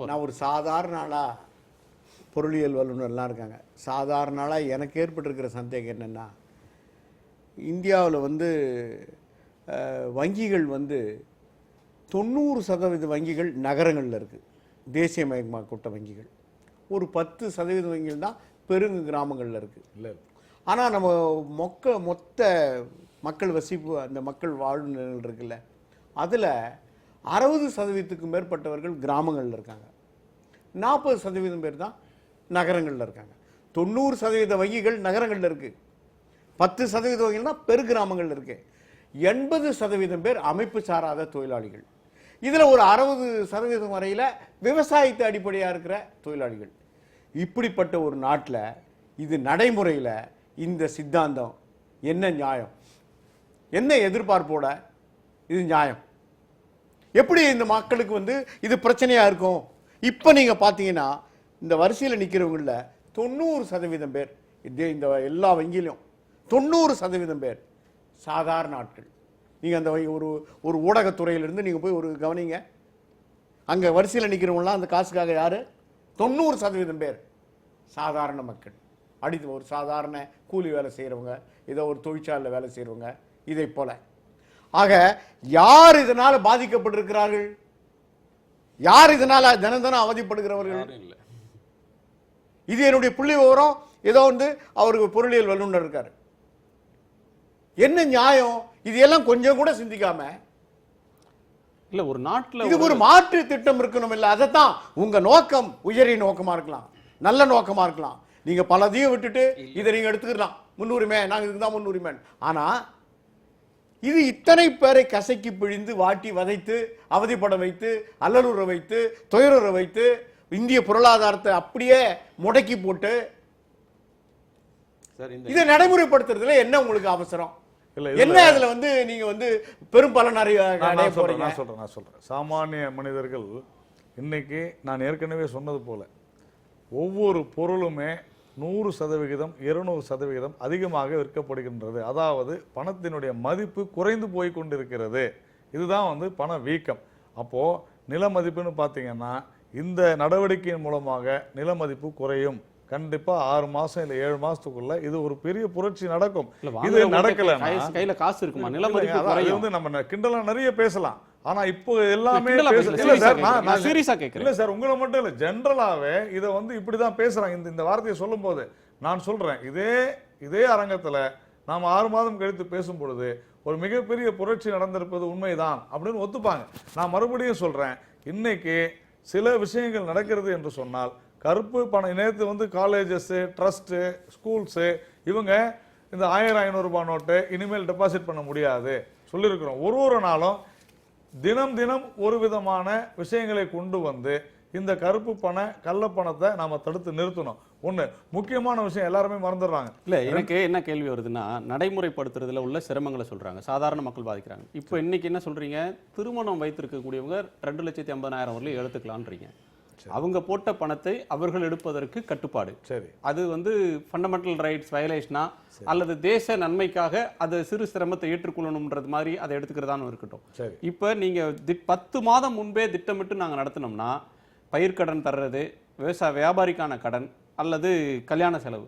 நான் ஒரு சாதாரண ஆளா, பொருளியல் வல்லுநர்லாம் இருக்காங்க, சாதாரண ஆளா எனக்கு ஏற்பட்டிருக்கிற சந்தேகம் என்னன்னா, இந்தியாவில் வங்கிகள் 90% வங்கிகள் நகரங்களில் இருக்குது, தேசியமயமாக்கப்பட்ட வங்கிகள். ஒரு 10% வங்கிகள் தான் பெருங்கு கிராமங்களில் இருக்குது. இல்லை, ஆனால் நம்ம மொத்த மக்கள் வசிப்பு, அந்த மக்கள் வாழ்வு நிலைகள் இருக்குல்ல, அதில் 60%க்கும் மேற்பட்டவர்கள் கிராமங்களில் இருக்காங்க, 40% பேர் தான் நகரங்களில் இருக்காங்க. 90% வங்கிகள் நகரங்களில் இருக்குது, 10% வங்கிகள் தான் பெருகிராமங்களில் இருக்குது. 80% பேர் அமைப்பு சாராத தொழிலாளிகள். இதில் ஒரு 60% வரையில் விவசாயத்தை அடிப்படையாக இருக்கிற தொழிலாளிகள். இப்படிப்பட்ட ஒரு நாட்டில் இது நடைமுறையில் இந்த சித்தாந்தம் என்ன நியாயம்? என்ன எதிர்பார்ப்போட இது நியாயம்? எப்படி இந்த மக்களுக்கு இது பிரச்சனையா இருக்கும்? இப்போ நீங்க பார்த்தீங்கன்னா இந்த வரிசையில் நிற்கிறவங்கள 90% பேர், இந்த எல்லா வங்கியிலும் 90% பேர் சாதாரண ஆட்கள். நீங்க அந்த ஒரு ஊடகத்துறையிலிருந்து நீங்க போய் ஒரு கவனிங்க, அங்க வரிசையில் நிற்கிறவங்களாம் அந்த காசுக்காக யாரு? 90% பேர் சாதாரண மக்கள். ஒரு சாதாரண கூலி வேலை செய்கிறவங்க, ஏதோ ஒரு தொழிற்சாலையில் வேலை செய்கிறவங்க, இதை போல. ஆக யார் இதனால பாதிக்கப்பட்டிருக்கிறார்கள்? யார் இதனால தினம் அவதிப்படுகிறவர்கள்? இது என்னுடைய புள்ளி விவரம். ஏதோ அவருக்கு பொருளியல் வல்லுநர் இருக்காரு. என்ன நியாயம்? இது எல்லாம் கொஞ்சம் கூட சிந்திக்காம இல்ல, ஒரு நாட்டில் இது ஒரு மாற்று திட்டம் இருக்கணும். இல்ல, அதைத்தான் உங்க நோக்கம் உயரிய நோக்கமா இருக்கலாம், நல்ல நோக்கமா இருக்கலாம். நீங்க பலதையும் விட்டுட்டு இதை நீங்க எடுத்துக்கலாம், முன்னுரிமை, நாங்க இதுக்கு தான் முன்னுரிமை. ஆனா இது இத்தனை பேரை கசக்கி பிழிந்து வாட்டி வதைத்து அவதிப்பட வைத்து அல்லலுற வைத்து துயருற வைத்து இந்திய பொருளாதாரத்தை அப்படியே முடக்கி போட்டு இதை நடைமுறைப்படுத்துறதுல என்ன உங்களுக்கு அவசரம்? என்ன அதுல நீங்க பெரும் பலன் அடைய போறீங்க? நான் சொல்றேன். சாமானிய மனிதர்கள் இன்னைக்கு நான் ஏற்கனவே சொன்னது போல ஒவ்வொரு பொருளுமே 100%, 200% அதிகமாக விற்கப்படுகின்றது. அதாவது பணத்தினுடைய மதிப்பு குறைந்து போய் கொண்டிருக்கிறது. இதுதான் பண வீக்கம். அப்போ நில மதிப்புன்னு பார்த்தீங்கன்னா இந்த நடவடிக்கையின் மூலமாக நில மதிப்பு குறையும். கண்டிப்பா 6 மாசம் இல்ல 7 மாசத்துக்குள்ள இது ஒரு பெரிய புரட்சி நடக்கும். இல்ல, இது வாங்குறவங்க நடக்கலன்னா கையில காசு இருக்குமா? நில மதிப்பு அதான், இது குறையும். வந்து நம்ம கிண்டலா நிறைய பேசலாம். ஆனா இப்போ எல்லாமே கிண்டலா பேச பேசல, இல்ல serious-ஆ சார், கேக்குறேன். நான் serious-ஆ இல்ல கேக்குறேன். சார், உங்களை மட்டும் இல்ல, ஜெனரலாவே இத வந்து இப்படிதான் பேசுறாங்க. இந்த வார்த்தையை சொல்லும் போது நான் சொல்றேன், இதே அரங்கத்துல நாம 6 மாதம் கழித்து பேசும் பொழுது ஒரு மிகப்பெரிய புரட்சி நடந்திருப்பது உண்மைதான் அப்படின்னு ஒத்துப்பாங்க. நான் மறுபடியும் சொல்றேன், இன்னைக்கு சில விஷயங்கள் நடக்கிறது என்று சொன்னால் கருப்பு பணம் நேற்று வந்து காலேஜஸ், ட்ரஸ்ட், ஸ்கூல்ஸ் இவங்க இந்த 1000-500 ரூபாய் நோட்டு இனிமேல் டெபாசிட் பண்ண முடியாது சொல்லியிருக்கிறோம். ஒரு நாளும் தினம் ஒரு விதமான விஷயங்களை கொண்டு வந்து இந்த கருப்பு கள்ள பணத்தை நாம தடுத்து நிறுத்தணும். ஒண்ணு முக்கியமான விஷயம் எல்லாருமே மறந்துடுறாங்க. இல்ல, எனக்கு என்ன கேள்வி வருதுன்னா, நடைமுறைப்படுத்துறதுல உள்ள சிரமங்களை சொல்றாங்க, சாதாரண மக்கள் பாதிக்கிறாங்க. இப்போ இன்னைக்கு என்ன சொல்றீங்க, திருமணம் வைத்திருக்கக்கூடியவங்க 2,50,000 வரலையும் எடுத்துக்கலான்றீங்க. அவங்க போட்ட பணத்தை அவர்கள் எடுப்பதற்கு கட்டுப்பாடு. சரி, அது வந்து ஃபண்டமெண்டல் ரைட்ஸ் வயலேஷனா அல்லது தேச நன்மைக்காக அது சிறு சிரமத்தை ஏற்றுக்கொள்ளணும்ன்றது மாதிரி அதை எடுத்துக்கிறதான்னு இருக்கட்டும். சரி. இப்போ நீங்க 10 மாதம் முன்பே திட்டமிட்டு நாங்க நடத்தினோம்னா பயிர்க்கடன் தர்றது, வியாபாரிக்கான கடன் அல்லது கல்யாண செலவு.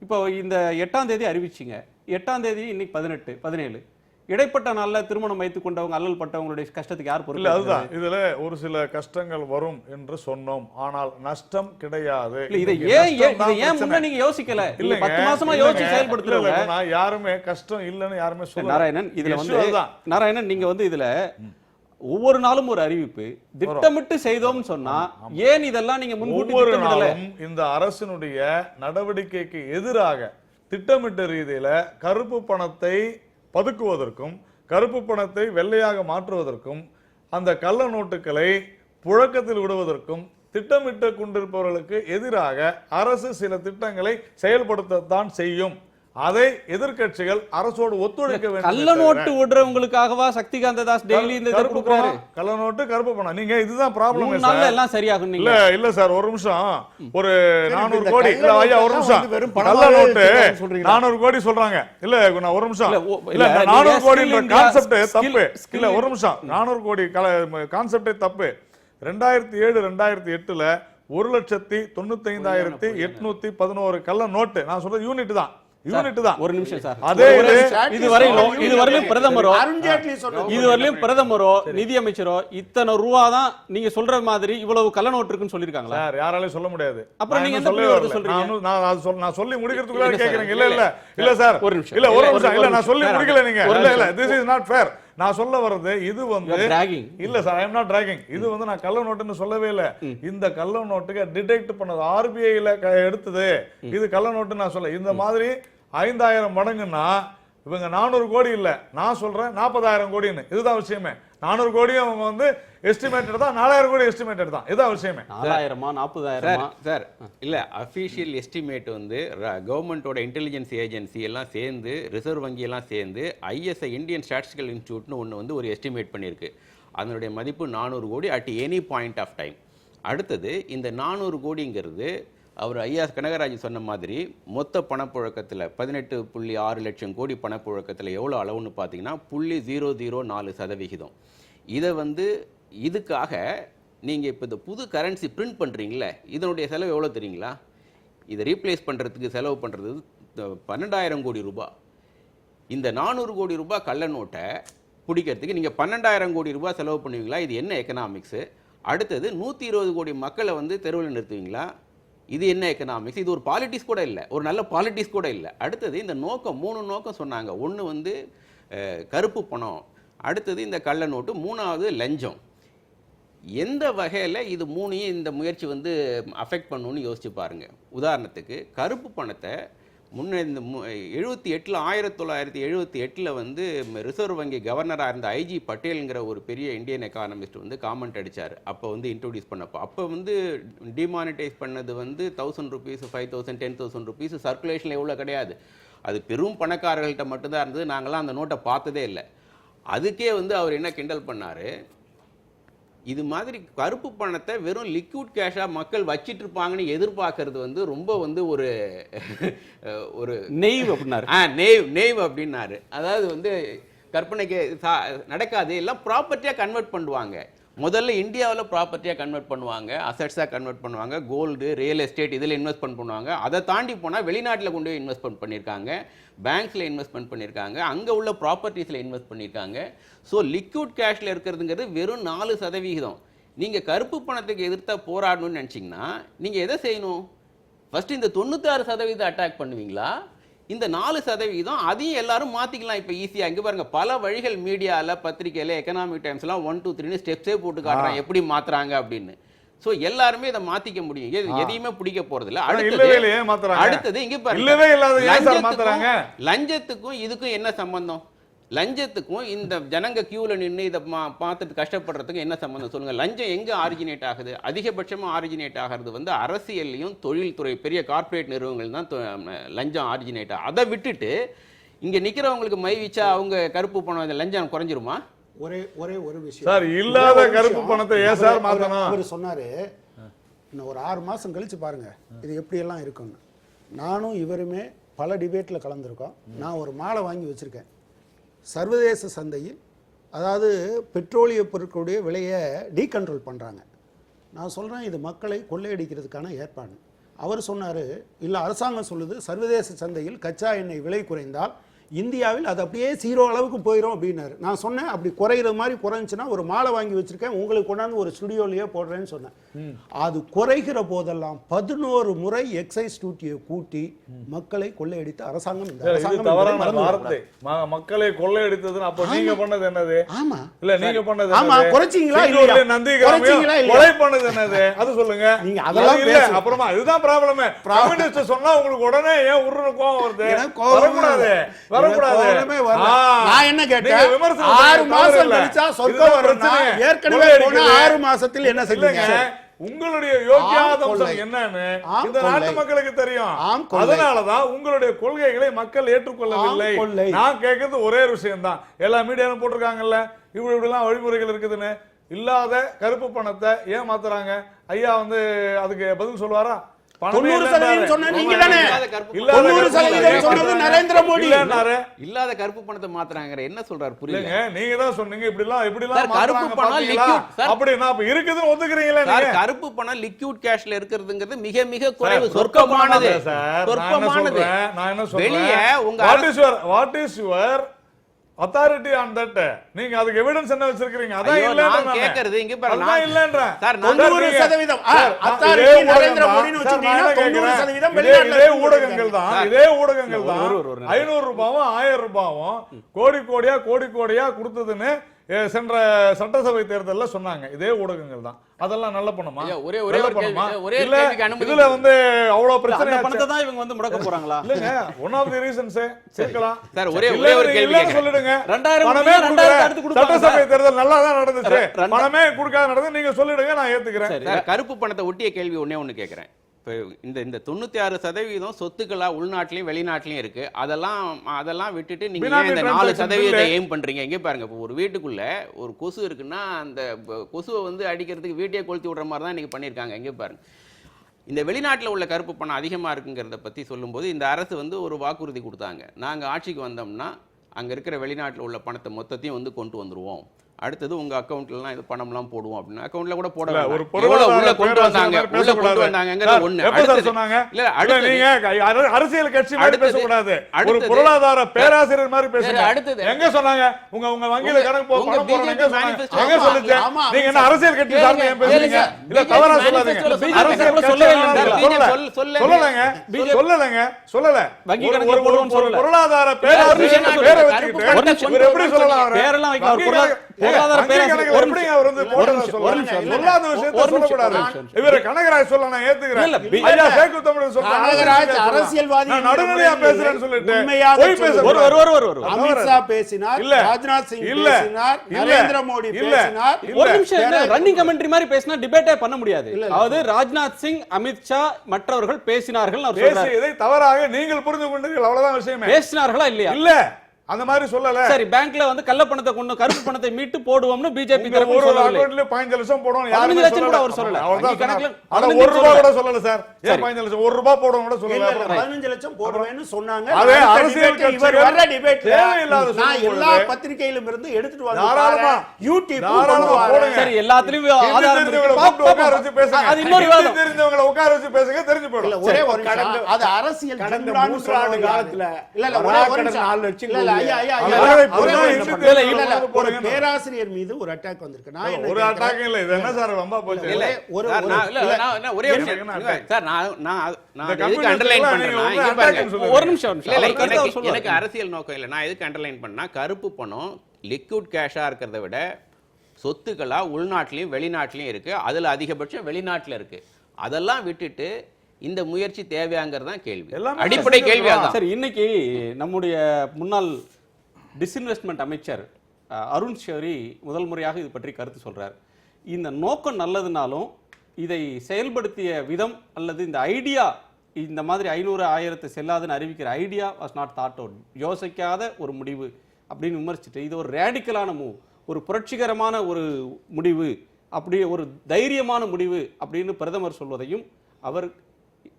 இப்போ இந்த 8ஆம் தேதி அறிவிச்சிங்க, 8ஆம் தேதி இன்னைக்கு 18, 17 இடைப்பட்ட நாள்ல திருமணம் வைத்துக் கொண்டவங்க அல்லல் பட்டவங்களுடைய கஷ்டத்துக்கு யார் பொறுப்பு? இல்ல, அதுதான் இதுல ஒரு சில கஷ்டங்கள் வரும் என்று சொன்னோம், ஆனால் நஷ்டம் கிடையாது. இதை ஏன் முன்ன நீங்க யோசிக்கல? இல்ல, 10 மாசமா யோசிச்சு செயல்படுத்துறவங்க யாருமே கஷ்டம் இல்லைன்னு யாருமே சொல்ல. நாராயணன், இதுல வந்து நாராயணன் நீங்க வந்து இதுல ஒவ்வொரு நாளும் ஒரு அறிவிப்பு திட்டமிட்டு செய்தோம்னு சொன்னா ஏன் இதெல்லாம் நீங்க முன்கூட்டி திட்டமிடல? இந்த அரசினுடைய நடவடிக்கைக்கு எதிராக திட்டமிட்ட ரீதியில கருப்பு பணத்தை பதுக்குவதற்கும் கருப்பு பணத்தை வெள்ளையாக மாற்றுவதற்கும் அந்த கள்ள நோட்டுகளை புழக்கத்தில் விடுவதற்கும் திட்டமிட்டு கொண்டிருப்பவர்களுக்கு எதிராக அரசு சில திட்டங்களை செயல்படுத்தத்தான் செய்யும். அதை எதிர்க்கட்சிகள் அரசோடு ஒத்துழைக்க வேண்டும். கள்ள நோட்டு விடுறவங்களுக்காகவா சக்திகாந்த தாஸ் டெய்லி இந்த இதை கொடுக்கறாரு? கள்ள நோட்டு கருப்பு பணம், நீங்க இதுதான் ப்ராப்ளம். எல்லாம் சரியாகும். இல்ல சார், ஒரு நிமிஷம். ஒரு 400 கோடி இல்ல ஐயா, ஒரு நிமிஷம். கள்ள நோட்டு 400 கோடி சொல்றாங்க. இல்ல நான் ஒரு நிமிஷம். இல்ல 400 கோடி கான்செப்ட் தப்பு. இல்ல ஒரு நிமிஷம், 400 கோடி கான்செப்டே தப்பு. 2007 2008ல 1,95,811 கள்ள நோட்டு. நான் சொல்றது யூனிட் தான். ஒரு நிமிஷம் சார். இதுவரையிலும் பிரதமரோ நிதியமைச்சரோ இத்தனை ரூபா தான் நீங்க சொல்ற மாதிரி இவ்வளவு கள்ள நோட்டு இருக்குன்னு சொல்லிருக்காங்களா? சார், யாராலையும் சொல்ல முடியாது. அப்புறம் நீங்க என்ன சொல்றீங்க? நான் சொல்லி முடிக்கிறதுக்குள்ள கேக்குறீங்க. இல்ல சார், ஒரு நிமிஷம். இல்ல நான் சொல்லி முடிக்கல. நீங்க இல்ல this is not fair. நான் சொல்ல வர்றது இது வந்து இல்ல sir, I am not dragging. இது வந்து நான் கள்ள நோட்டுன்னு சொல்லவே இல்ல. இந்த கள்ள நோட்டுக்கு டிடெக்ட் பண்ணது RBI-ல எடுத்தது. இது கள்ள நோட்டு நான் சொல்ல. இந்த மாதிரி 5,000 மடங்குன்னா இவங்க 400 கோடி இல்ல, நான் சொல்றேன் 40,000 கோடின்னு. இதுதான் விஷயமே. 400 கோடியும் அவங்க வந்து எஸ்டிமேட்டட் தான், 4,000 கோடி எஸ்டிமேட்டட் தான். இதுதான் விஷயமே. 4,000-மா 40,000-மா சார்? இல்ல, அபிஷியல் எஸ்டிமேட் வந்து கவர்மெண்டோட இன்டெலிஜென்ஸ் ஏஜென்சி எல்லாம் சேர்ந்து, ரிசர்வ் வங்கி எல்லாம் சேர்ந்து ISI இந்தியன் ஸ்டாட்டிஸ்டிக்கல் இன்ஸ்டிடியூட்னு ஒன்று வந்து ஒரு எஸ்டிமேட் பண்ணியிருக்கு. அதனுடைய மதிப்பு 400 கோடி at any point of time. அடுத்தது இந்த 400 கோடிங்கிறது அவர் ஐயா கனகராஜ் சொன்ன மாதிரி மொத்த பணப்புழக்கத்தில் 18.6 லட்சம் கோடி பணப்புழக்கத்தில் எவ்வளோ அளவுன்னு பார்த்தீங்கன்னா 0.004%. இதை வந்து இதுக்காக நீங்கள் இப்போ இந்த புது கரன்சி பிரிண்ட் பண்ணுறீங்களே, இதனுடைய செலவு எவ்வளோ தெரியுங்களா? இதை ரீப்ளேஸ் பண்ணுறதுக்கு செலவு பண்ணுறது 12,000 கோடி ரூபாய். இந்த 400 கோடி ரூபாய் கள்ள நோட்டை பிடிக்கிறதுக்கு நீங்கள் 12,000 கோடி ரூபாய் செலவு பண்ணுவீங்களா? இது என்ன எக்கனாமிக்ஸு? அடுத்தது 120 கோடி மக்களை வந்து தெருவில் நிறுத்துவீங்களா? இது என்ன எக்கனாமிக்ஸ்? இது ஒரு பாலிட்டிக்ஸ் கூட இல்லை, ஒரு நல்ல பாலிட்டிக்ஸ் கூட இல்லை. அடுத்தது இந்த நோக்கம் 3 நோக்கம் சொன்னாங்க. ஒன்று வந்து கருப்பு பணம், அடுத்தது இந்த கள்ள நோட்டு, 3வது லஞ்சம். எந்த வகையில் இது 3ஐயும் இந்த முயற்சி வந்து அஃபெக்ட் பண்ணணும்னு யோசிச்சு பாருங்க. உதாரணத்துக்கு கருப்பு பணத்தை முன்னே இந்த 1978 வந்து ரிசர்வ் வங்கி கவர்னராக இருந்த IG பட்டேலுங்கிற ஒரு பெரிய இந்தியன் எக்கானமிஸ்ட் வந்து காமெண்ட் அடித்தார். அப்போ வந்து இன்ட்ரோடியூஸ் பண்ணப்போ அப்போ வந்து டிமானிட்டைஸ் பண்ணது வந்து 1,000 rupees, 5,000, 10,000 rupees சர்க்குலேஷனில் எவ்வளோ கிடையாது. அது பெரும் பணக்காரர்கள்ட்ட மட்டும்தான் இருந்தது. நாங்களாம் அந்த நோட்டை பார்த்ததே இல்லை. அதுக்கே வந்து அவர் என்ன கிண்டல் பண்ணார், இது மாதிரி கருப்பு பணத்தை வெறும் லிக்விட் கேஷாக மக்கள் வச்சிட்டு இருப்பாங்கன்னு எதிர்பார்க்கறது வந்து ரொம்ப வந்து ஒரு நெய்வ் அப்படின்னாரு. நெய்வ் அப்படின்னாரு. அதாவது வந்து கற்பனைக்கு நடக்காது, எல்லாம் ப்ராப்பர்ட்டியாக கன்வெர்ட் பண்ணுவாங்க. முதல்ல இந்தியாவில் ப்ராப்பர்ட்டியாக கன்வெர்ட் பண்ணுவாங்க, அசட்ஸாக கன்வெர்ட் பண்ணுவாங்க, கோல்டு, ரியல் எஸ்டேட் இதில் இன்வெஸ்ட்மெண்ட் பண்ணுவாங்க. அதை தாண்டி போனால் வெளிநாட்டில் கொண்டு போய் இன்வெஸ்ட்மெண்ட் பண்ணியிருக்காங்க, பேங்க்ஸில் இன்வெஸ்ட்மெண்ட் பண்ணியிருக்காங்க, அங்கே உள்ள ப்ராப்பர்ட்டிஸில் இன்வெஸ்ட் பண்ணியிருக்காங்க. ஸோ லிக்விட் கேஷில் இருக்கிறதுங்கிறது வெறும் 4%. நீங்கள் கருப்பு பணத்துக்கு எதிர்த்தா போராடணும்னு நினச்சிங்கன்னா நீங்கள் எதை செய்யணும்? ஃபஸ்ட்டு இந்த 96% அட்டாக் பண்ணுவீங்களா? இந்த 4% அதையும் எல்லாரும் மாற்றிக்கலாம் இப்போ ஈஸியாக. இங்கே பாருங்கள், பல வழிகள் மீடியாவில், பத்திரிகையில், எக்கனாமிக் டைம்ஸ்லாம் 1 2 3 ஸ்டெப்ஸே போட்டு காட்டுறாங்க எப்படி மாற்றுறாங்க அப்படின்னு. ஸோ எல்லாருமே இதை மாற்றிக்க முடியும், எதையுமே பிடிக்க போகிறதில்ல. அடுத்தது இங்கே பாருங்க, லஞ்சத்துக்கும் இதுக்கும் என்ன சம்பந்தம்? லஞ்சத்துக்கும் இந்த ஜனங்க கியூவில் நின்று இதை பார்த்துட்டு கஷ்டப்படுறதுக்கு என்ன சம்மந்தம் சொல்லுங்கள்? லஞ்சம் எங்கே ஆரிஜினேட் ஆகுது? அதிகபட்சமாக ஆரிஜினேட் ஆகிறது வந்து அரசியல்லையும் தொழில்துறை பெரிய கார்ப்பரேட் நிறுவனங்கள் தான் லஞ்சம் ஆரிஜினேட் ஆகும். அதை விட்டுட்டு இங்கே நிற்கிறவங்களுக்கு மை வச்சா அவங்க கருப்பு பணம் லஞ்சம் குறைஞ்சிருமா? ஒரு விஷயம் சார், இல்லாத கருப்பு பணத்தை ஏன் சார் மாற்றணும்? அவர் சொன்னார், இன்னும் ஒரு 6 மாதம் கழித்து பாருங்கள் இது எப்படியெல்லாம் இருக்குன்னு. நானும் இவருமே பல டிபேட்டில் கலந்துருக்கோம். நான் ஒரு மாலை வாங்கி வச்சுருக்கேன். சர்வதேச சந்தையில் அதாவது பெட்ரோலிய பொருட்களுடைய விலையை டீகண்ட்ரோல் பண்ணுறாங்க. நான் சொல்கிறேன் இது மக்களை கொள்ளையடிக்கிறதுக்கான ஏற்பாடு. அவர் சொன்னார், இல்லை அரசாங்கம் சொல்லுது சர்வதேச சந்தையில் கச்சா எண்ணெய் விலை குறைந்தால் இந்தியாவில் அது அப்படியே 0 அளவுக்கு போயிடும் அப்படின்னாரு. நான் சொன்னேன் அப்படி குறையிற மாதிரி குறைஞ்சுன்னா ஒரு மாலை வாங்கி வச்சிருக்கேன், உங்களுக்கு கொண்டாந்து ஒரு ஸ்டுடியோலயே போடுறேன்னு சொன்னேன். அது குறைகிற போதெல்லாம் 11 முறை எக்ஸைஸ் டியூட்டியை கூட்டி மக்களை கொள்ளையடித்து அரசாங்கம் மக்களை கொள்ளையடித்ததுன்னு அப்ப நீங்க பண்ணது என்னது? ஆமா இல்ல நீங்க பண்ணது ஆமா குறைச்சீங்களா இல்லையா? குறைச்சீங்களா கொலை பண்ணது என்னது? அது சொல்லுங்க. நீங்க அதெல்லாம் இல்ல. அப்புறமா இதுதான் ப்ராப்ளம். கம்யூனிஸ்ட் சொன்னா உங்களுக்கு உடனே ஏன் உருற கோவம் வருது? வரக்கூடாது. நான் என்ன கேட்டேன், 6 மாசம் கழிச்சா சொர்க்கம் வரும்னா ஏற்கனவே போன 6 மாசத்தில் என்ன செஞ்சீங்க? உங்களுடைய யோகியாதம்சம் என்னன்னு இந்த நாட்டு மக்களுக்கு தெரியும். அதனாலதான் உங்களுடைய கொள்கைகளை மக்கள் ஏற்றுக்கொள்ளவில்லை. நான் கேட்கறது ஒரே விஷயம் தான். எல்லா மீடியாவும் போட்டிருக்காங்கல்ல இப்படி எல்லாம் வழிமுறைகள் இருக்குதுன்னு. இல்லாத கருப்பு பணத்தை ஏன் மாத்துறாங்க? ஐயா வந்து அதுக்கு பதில் சொல்லுவாரா? 90% சொன்ன நீங்க தானே. 90% சொன்னது நரேந்திர மோடி. இல்லாத கருப்பு பணத்தை மாத்துறாங்க என்ன சொல்றாரு புரியல. நீங்க தான் சொன்னீங்க இப்படி எல்லாம் கருப்பு பணம் லிக்விட் அப்படினா அப்ப இருக்குதுன்னு ஒத்துக்கறீங்களா நீங்க? கருப்பு பணம் லிக்விட் கேஷ்ல இருக்குதுங்கிறது மிக மிக குறைவு, சொர்க்கமானது. சொர்க்கமானது. நான் என்ன சொல்றேன், வெளிய உங்க what is your authority on that? நீங்க அதுக்கு எவிடன்ஸ் என்ன வச்சிருக்கீங்க? அதான் இல்லன்னு நான் கேக்குறது. இங்க பாருங்க, நான் இல்லன்ற சார் 90% authority நரேந்திர மோடின்னு வச்சிட்டீங்கன்னா 90% வெளிநாட்டுல இதே ஊடகங்கள் தான் 500 ரூபாயும் 1000 ரூபாயும் கோடி கோடியா கொடுத்ததுன்னு சென்ற சட்டசபை தேர்தலில் சொன்னாங்க. இதே ஊடகங்கள் தான். அதெல்லாம் நல்ல பணமா? இதுல வந்து அவ்வளவு பிரச்சனை பணத்தை தான் இவங்க வந்து முடக்க போறாங்களா? இல்லங்க, ஒன் ஆஃப் தி ரீசன்ஸ் இருக்கலாம். சார் ஒரே ஒரு கேள்வி சொல்லிடுங்க. 2000 அடுத்து கொடுப்பாங்க. சட்டசபை தேர்தல் நல்லா தான் நடந்துச்சு, பணமே கொடுக்காத நடந்து நீங்க சொல்லிடுங்க, நான் ஏத்துக்கிறேன். சார் கருப்பு பணத்தை ஒட்டிய கேள்வி ஒண்ணு கேட்கிறேன். இந்த 96% சொத்துக்களா உள்நாட்டிலையும் வெளிநாட்டிலையும் இருக்கு. அதெல்லாம் விட்டுட்டு நீங்க இந்த 4% எய்ம் பண்றீங்க. இங்க பாருங்க, இப்போ ஒரு வீட்டுக்குள்ள ஒரு கொசு இருக்குன்னா அந்த கொசுவை வந்து அடிக்கிறதுக்கு வீட்டையே கொளுத்தி விடுற மாதிரி தான் இன்னைக்கு பண்ணியிருக்காங்க. இங்க பாருங்க, இந்த வெளிநாட்டில் உள்ள கருப்பு பணம் அதிகமாக இருக்குங்கிறத பற்றி சொல்லும்போது இந்த அரசு வந்து ஒரு வாக்குறுதி கொடுத்தாங்க. நாங்கள் ஆட்சிக்கு வந்தோம்னா அங்கே இருக்கிற வெளிநாட்டில் உள்ள பணத்தை மொத்தத்தையும் வந்து கொண்டு வந்துருவோம், அடுத்தது உங்க அக்கவுண்ட்லாம் இது பணம்லாம் போடுவோம் அப்படின்னு. அக்கவுண்ட்ல கூட போடல. ஒரு உள்ள கொண்டு வந்தாங்கங்கற ஒண்ணு. எப்ப சொன்னாங்க? இல்ல அடுத்து நீங்க அரசியல் கட்சி மாதிரி பேச கூடாது. ஒரு பொருளாதார பேராசிரியர் மாதிரி பேசுங்க. எங்க சொன்னாங்க? உங்க வங்கியில கணக்கு பணம் போடுறீங்க எங்க சொல்லுங்க? நீங்க என்ன அரசியல் கட்சி சார்ந்து ஏன் பேசுறீங்க? இல்ல தவறா சொல்லாதீங்க. அரசியல் சொல்லவே இல்ல. சொல்லல. வங்கி கணக்குல போடுவோம் சொல்லல. பொருளாதார பேராசிரியர் பேரை வச்சிட்டு எப்படி சொல்லலாம்? பேரெல்லாம் வைக்கலாம். பொருளாதார பேராசிரியர் அவர் வந்து சொல்லாத விஷயத்தை சொல்லக்கூடாது. இவரை கனகராஜ் சொல்ல நான் ஏத்துக்கிறேன். ஐயா சேக்கு தமிழ் சொல்றாங்க அரசியல்வாதி நடுநிலையா பேசுறேன்னு சொல்லிட்டு போய் பேசுறாரு. அமித் ஷா பேசினார், ராஜ்நாத் சிங் பேசினார், நரேந்திர மோடி பேசினார். ஒரு நிமிஷம் ரன்னிங் கமெண்ட்ரி மாதிரி பேசினா டிபேட்டே பண்ண முடியாது. அதாவது ராஜ்நாத் சிங், அமித் ஷா மற்றவர்கள் பேசினார்கள். இதை தவறாக நீங்கள் புரிந்து கொண்டீர்கள், அவ்வளவுதான் விஷயமே. பேசினார்களா இல்லையா? இல்ல அந்த மாதிரி சொல்லல. சரி, பேங்க்ல வந்து கள்ள பணத்தை கொண்டு கருப்பு பணத்தை மீட்டு போடுவோம்னு பிஜேபி உங்க ஒரு அக்கவுண்ட்ல 15 லட்சம் போடுவோம் யாருமே 15 லட்சம் கூட சொல்லல. அவர் சொல்லல. அவர் தான் வங்கி கணக்குல சொன்னார். ஆனா 1 ரூபாய் கூட சொல்லல சார். ஏன் 15 லட்சம் 1 ரூபாய் போடுவோம் கூட சொல்லல. இல்ல, இல்ல, 15 லட்சம் போடுவேன்னு சொன்னாங்க. அதே அடுத்த அரசியல் debate இவர் கட்சிகள் வர்ற debateல தேவையில்லாத நான் சொல்லும் எல்லா பொழுது பத்திரிகையிலும் இருந்து எடுத்துட்டு வந்து தாராளமா, யூடியூப் தாராளமா போடுங்க. சரி, எல்லாத்துலயும் ஆதாரம் இருக்கு. தெரிஞ்சவங்களை கூப்பிட்டு உட்கார வச்சு பேசுங்க. அது இன்னொரு விவாதம். தெரிஞ்சவங்களை உட்கார வச்சு பேசுங்க, தெரிஞ்சு போயிடும். இல்ல, ஒரே ஒரு கடந்த- நிமிஷம். அது அரசியல் கடந்த ஜிம்ரான்னு 3 சொல்ல ஆண்டு முடியாது. காலத்துல இல்ல, இல்ல, ஒரே ஒரு கடந்த நிமிஷம். 4 லட்சம் இல்ல, இல்ல, ஐயா, ஐயா, ஐயா, அதான் ஒரே இப்படிதான் ஒரு இருக்கு. நிமிஷம். இல்ல, இல்ல, இல்ல, இவங்க ஒரு போடுங்க. பேராசிரியர் மீது ஒரு அட்டாக் வந்திருக்கு. நான் என்ன ஒரு கேட்கிறேன்? அட்டாக் இல்ல. இது என்ன சார் வம்பா போச்சு? இல்ல ஒரு- சார், ஒரு- நான் இல்ல, இல்ல, நான் ஒரே ஒரு எனக்கு என்ன விஷயம் சார், நான் இந்த எதுக்கு கம்யூனிஸ்ட் அண்டர்லைன் எல்லாம் பண்றேன்னா, நீங்க இங்க வந்து பாருங்க. attack சொல்லுங்க. ஒரு நிமிஷம் இல்ல, இல்ல, அவர் கருத்தை அவர் எனக்கு சொல்லுவார். அரசியல் நோக்கம் இல்லை. நான் எதுக்கு அண்டர்லைன் பண்ணா, கருப்பு பணம் லிக்விட் கேஷா இருக்கிறத விட சொத்துக்களா உள்நாட்டிலையும் வெளிநாட்டிலையும் இருக்கு. அதுல அதிகபட்சம் வெளிநாட்டுல இருக்கு. அதெல்லாம் விட்டுட்டு இந்த முயற்சி தேவையாங்கிறது தான் கேள்வி. எல்லாமே அடிப்படை கேள்வி அதான். சரி, இன்னைக்கு நம்முடைய முன்னாள் டிஸ்இன்வெஸ்ட்மெண்ட் அமைச்சர் அருண் ஷோரி முதல் முறையாக இது பற்றி கருத்து சொல்றார். இந்த நோக்கம் நல்லதுனாலும் இதை செயல்படுத்திய விதம் அல்லது இந்த ஐடியா, இந்த மாதிரி 500 1000 செல்லாதுன்னு அறிவிக்கிற idea was not thought out, யோசிக்காத ஒரு முடிவு அப்படின்னு விமர்சிச்சுட்டு, இது ஒரு ரேடிக்கலான மூவ், ஒரு புரட்சிகரமான ஒரு முடிவு, அப்படி ஒரு தைரியமான முடிவு அப்படின்னு பிரதமர் சொல்வதையும் அவர்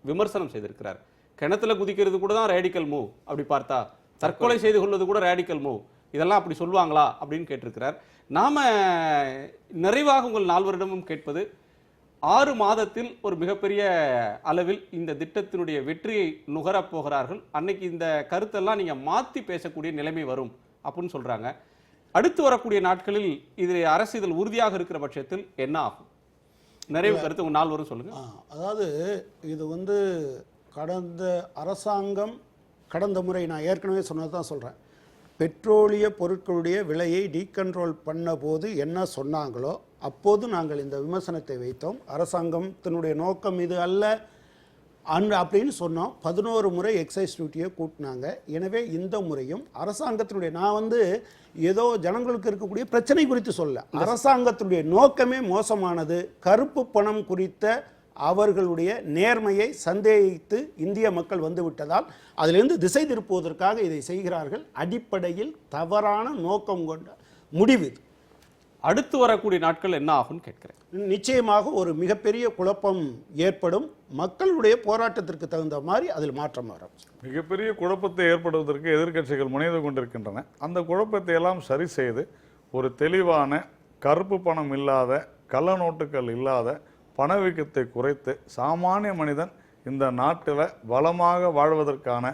விமர்சனம் செய்திருக்கிறார். கிணத்துல குதிக்கிறது கூட தான் ரேடிக்கல் மூவ், அப்படி பார்த்தா தற்கொலை செய்து கொள்வது கூட ரேடிக்கல் மூவ், இதெல்லாம் அப்படி சொல்லுவாங்களா அப்படின்னு கேட்டிருக்கிறார். நாம நிறைவாக உங்கள் நால்வரிடமும் கேட்பது, 6 மாதத்தில் ஒரு மிகப்பெரிய அளவில் இந்த திட்டத்தினுடைய வெற்றியை நுகரப் போகிறார்கள். அன்னைக்கு இந்த கருத்தெல்லாம் நீங்க மாத்தி பேசக்கூடிய நிலைமை வரும் அப்படின்னு சொல்றாங்க. அடுத்து வரக்கூடிய நாட்களில் இது அரசு இதில் உறுதியாக இருக்கிற பட்சத்தில் என்ன ஆகும்? நிறைவு கருத்து உங்க நால்வரும் சொல்லுங்க. அதாவது இது வந்து கடந்த அரசாங்கம் கடந்த முறை நான் ஏற்கனவே சொன்னது தான் சொல்கிறேன். பெட்ரோலிய பொருட்களுடைய விலையை டீகண்ட்ரோல் பண்ண போது என்ன சொன்னாங்களோ அப்போது நாங்கள் இந்த விமர்சனத்தை வைத்தோம். அரசாங்கத்தினுடைய நோக்கம் இது அல்ல அப்படின்னு சொன்னோம். 11 முறை எக்ஸைஸ் டியூட்டியை கூட்டினாங்க. எனவே இந்த முறையும் அரசாங்கத்தினுடைய, நான் வந்து ஏதோ ஜனங்களுக்கு இருக்கக்கூடிய பிரச்சனை குறித்து சொல்ல, அரசாங்கத்தினுடைய நோக்கமே மோசமானது. கருப்பு பணம் குறித்த அவர்களுடைய நேர்மையை சந்தேகித்து இந்திய மக்கள் வந்து விட்டதால் அதிலிருந்து திசை திருப்புவதற்காக இதை செய்கிறார்கள். அடிப்படையில் தவறான நோக்கம் கொண்ட முடிவு இது. அடுத்து வரக்கூடிய நாட்கள் என்ன ஆகும்னு கேட்கிறேன். நிச்சயமாக ஒரு மிகப்பெரிய குழப்பம் ஏற்படும். மக்களுடைய போராட்டத்திற்கு தகுந்த மாதிரி அதில் மாற்றம் வரும். மிகப்பெரிய குழப்பத்தை ஏற்படுவதற்கு எதிர்க்கட்சிகள் முனைந்து கொண்டிருக்கின்றன. அந்த குழப்பத்தை எல்லாம் சரி செய்து ஒரு தெளிவான கருப்பு பணம் இல்லாத, கள்ள நோட்டுகள் இல்லாத பணவீக்கத்தை குறைத்து சாமானிய மனிதன் இந்த நாட்டில் வளமாக வாழ்வதற்கான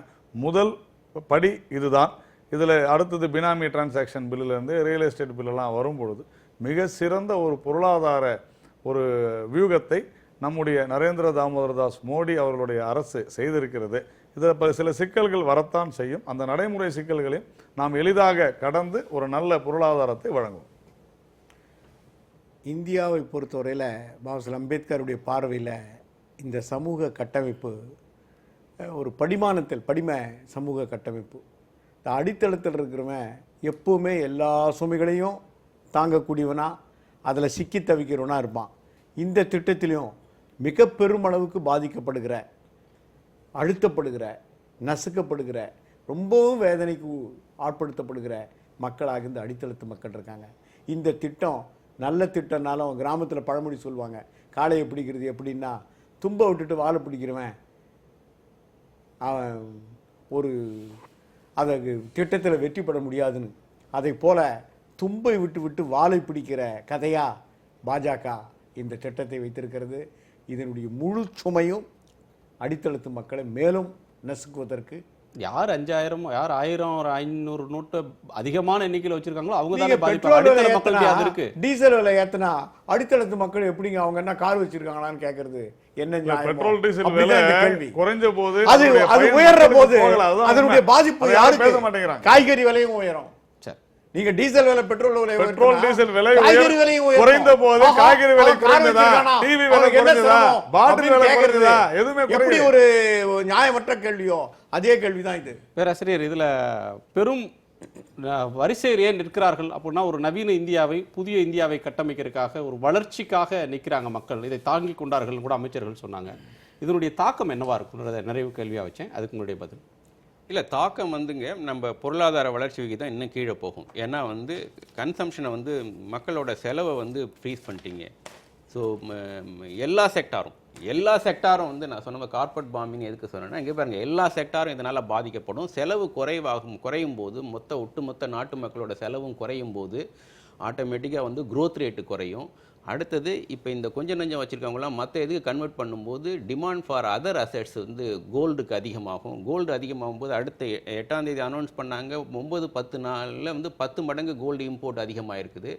முதல் படி இதுதான். இதில் அடுத்தது பினாமி டிரான்சாக்ஷன் பில்லிலேருந்து ரியல் எஸ்டேட் பில்லெல்லாம் வரும்பொழுது மிக சிறந்த ஒரு பொருளாதார ஒரு வியூகத்தை நம்முடைய நரேந்திர தாமோதர் தாஸ் மோடி அவர்களுடைய அரசு செய்திருக்கிறது. இதில் சில சிக்கல்கள் வரத்தான் செய்யும். அந்த நடைமுறை சிக்கல்களையும் நாம் எளிதாக கடந்து ஒரு நல்ல பொருளாதாரத்தை வழங்குவோம். இந்தியாவை பொறுத்தவரையில் பாபா அம்பேத்கருடைய பார்வையில் இந்த சமூக கட்டமைப்பு ஒரு படிம சமூக கட்டமைப்பு. இந்த அடித்தளத்தில் இருக்கிறவன் எப்போவுமே எல்லா சுமைகளையும் தாங்கக்கூடியவனா, அதில் சிக்கி தவிக்கிறவனா இருப்பான். இந்த திட்டத்திலையும் மிக பெருமளவுக்கு பாதிக்கப்படுகிற, அழுத்தப்படுகிற, நசுக்கப்படுகிற, ரொம்பவும் வேதனைக்கு ஆட்படுத்தப்படுகிற மக்களாக இந்த அடித்தளத்து மக்கள் இருக்காங்க. இந்த திட்டம் நல்ல திட்டம்னாலும் கிராமத்தில் பழமொழி சொல்லுவாங்க, காளையை பிடிக்கிறது எப்படின்னா தும்பை விட்டுட்டு வாழை பிடிக்கிறவன் அவன் ஒரு அதை திட்டத்தில் வெற்றி பெற முடியாதுன்னு. அதை போல தும்பை விட்டு விட்டு வாழை பிடிக்கிற கதையா பாஜக இந்த திட்டத்தை வைத்திருக்கிறது. இதனுடைய முழு சுமையும் அடித்தளத்து மக்களை மேலும் நசுக்குவதற்கு யார் 5000 யார் 1000 ஒரு 500 நோட்டு அதிகமான எண்ணிக்கையில் வச்சிருக்காங்களோ அவங்க நீங்க தான் பெட்ரோல் விலை மக்களுக்கு அது இருக்கு. டீசல் விலை ஏத்தனா அடித்தளத்து மக்கள் எப்படிங்க அவங்க என்ன கார் வச்சிருக்காங்களான்னு கேக்குறது என்ன நியாயம்? பெட்ரோல் டீசல் அப்படிதான் விலை இந்த கேள்வி. குறைஞ்ச போது அது உயர்ற போது அதனுடைய பாதிப்பு யாருக்கு? பேச மாட்டேங்கிறாங்க. காய்கறி விலையும் உயரும். சரி, நீங்க டீசல் விலை பெட்ரோல் விலை பெட்ரோல் டீசல் விலை காய்கறி விலையும் உயரும். குறைந்த போது ஆஹா, காய்கறி விலை அவன் கார் குறைந்ததா, வச்சிருக்கானா? டிவி விலை அவனுக்கு என்ன குறைந்ததா, சிரமம்? பாட்டில் விலை அப்படின்னு குறைந்ததா, கேக்குறது எதுவுமே எப்படி குறையல. ஒரு நியாயமற்ற கேள்வியோ அதே கேள்விதான் இது. பேராசிரியர், இதுல பெரும் வரிசையில் ஏன் நிற்கிறார்கள் அப்படின்னா, ஒரு நவீன இந்தியாவை, புதிய இந்தியாவை கட்டமைக்கிறதுக்காக, ஒரு வளர்ச்சிக்காக நிற்கிறாங்க மக்கள். இதை தாங்கி கொண்டார்கள் கூட அமைச்சர்கள் சொன்னாங்க. இதனுடைய தாக்கம் என்னவா இருக்குன்றத நிறைவு கேள்வியா வச்சேன். அதுக்கு உங்களுடைய பதில். இல்லை தாக்கம் வந்துங்க நம்ம பொருளாதார வளர்ச்சி விகிதம் இன்னும் கீழே போகும். ஏன்னா வந்து கன்சம்ஷனை வந்து மக்களோட செலவை வந்து ஃப்ரீஸ் பண்ணிட்டீங்க. ஸோ எல்லா செக்டாரும் வந்து நான் சொன்ன கார்பரேட் பாம்பிங் எதுக்கு சொன்னேன்னா, இங்கே பாருங்கள் எல்லா செக்டாரும் இதனால் பாதிக்கப்படும். செலவு குறையும் போது ஒட்டுமொத்த நாட்டு மக்களோட செலவும் குறையும் போது ஆட்டோமேட்டிக்காக வந்து growth ரேட்டு குறையும். அடுத்தது இப்போ இந்த கொஞ்சம் நஞ்சம் வச்சுருக்கவங்களாம் மற்ற இதுக்கு கன்வெர்ட் பண்ணும்போது டிமாண்ட் ஃபார் அதர் அசெட்ஸ் வந்து கோல்டுக்கு அதிகமாகும். கோல்டு அதிகமாகும் போது அடுத்த 8ஆம் தேதி அனௌன்ஸ் பண்ணாங்க, 9-10 நாளில் வந்து 10 மடங்கு கோல்டு இம்போர்ட் அதிகமாக இருக்குது.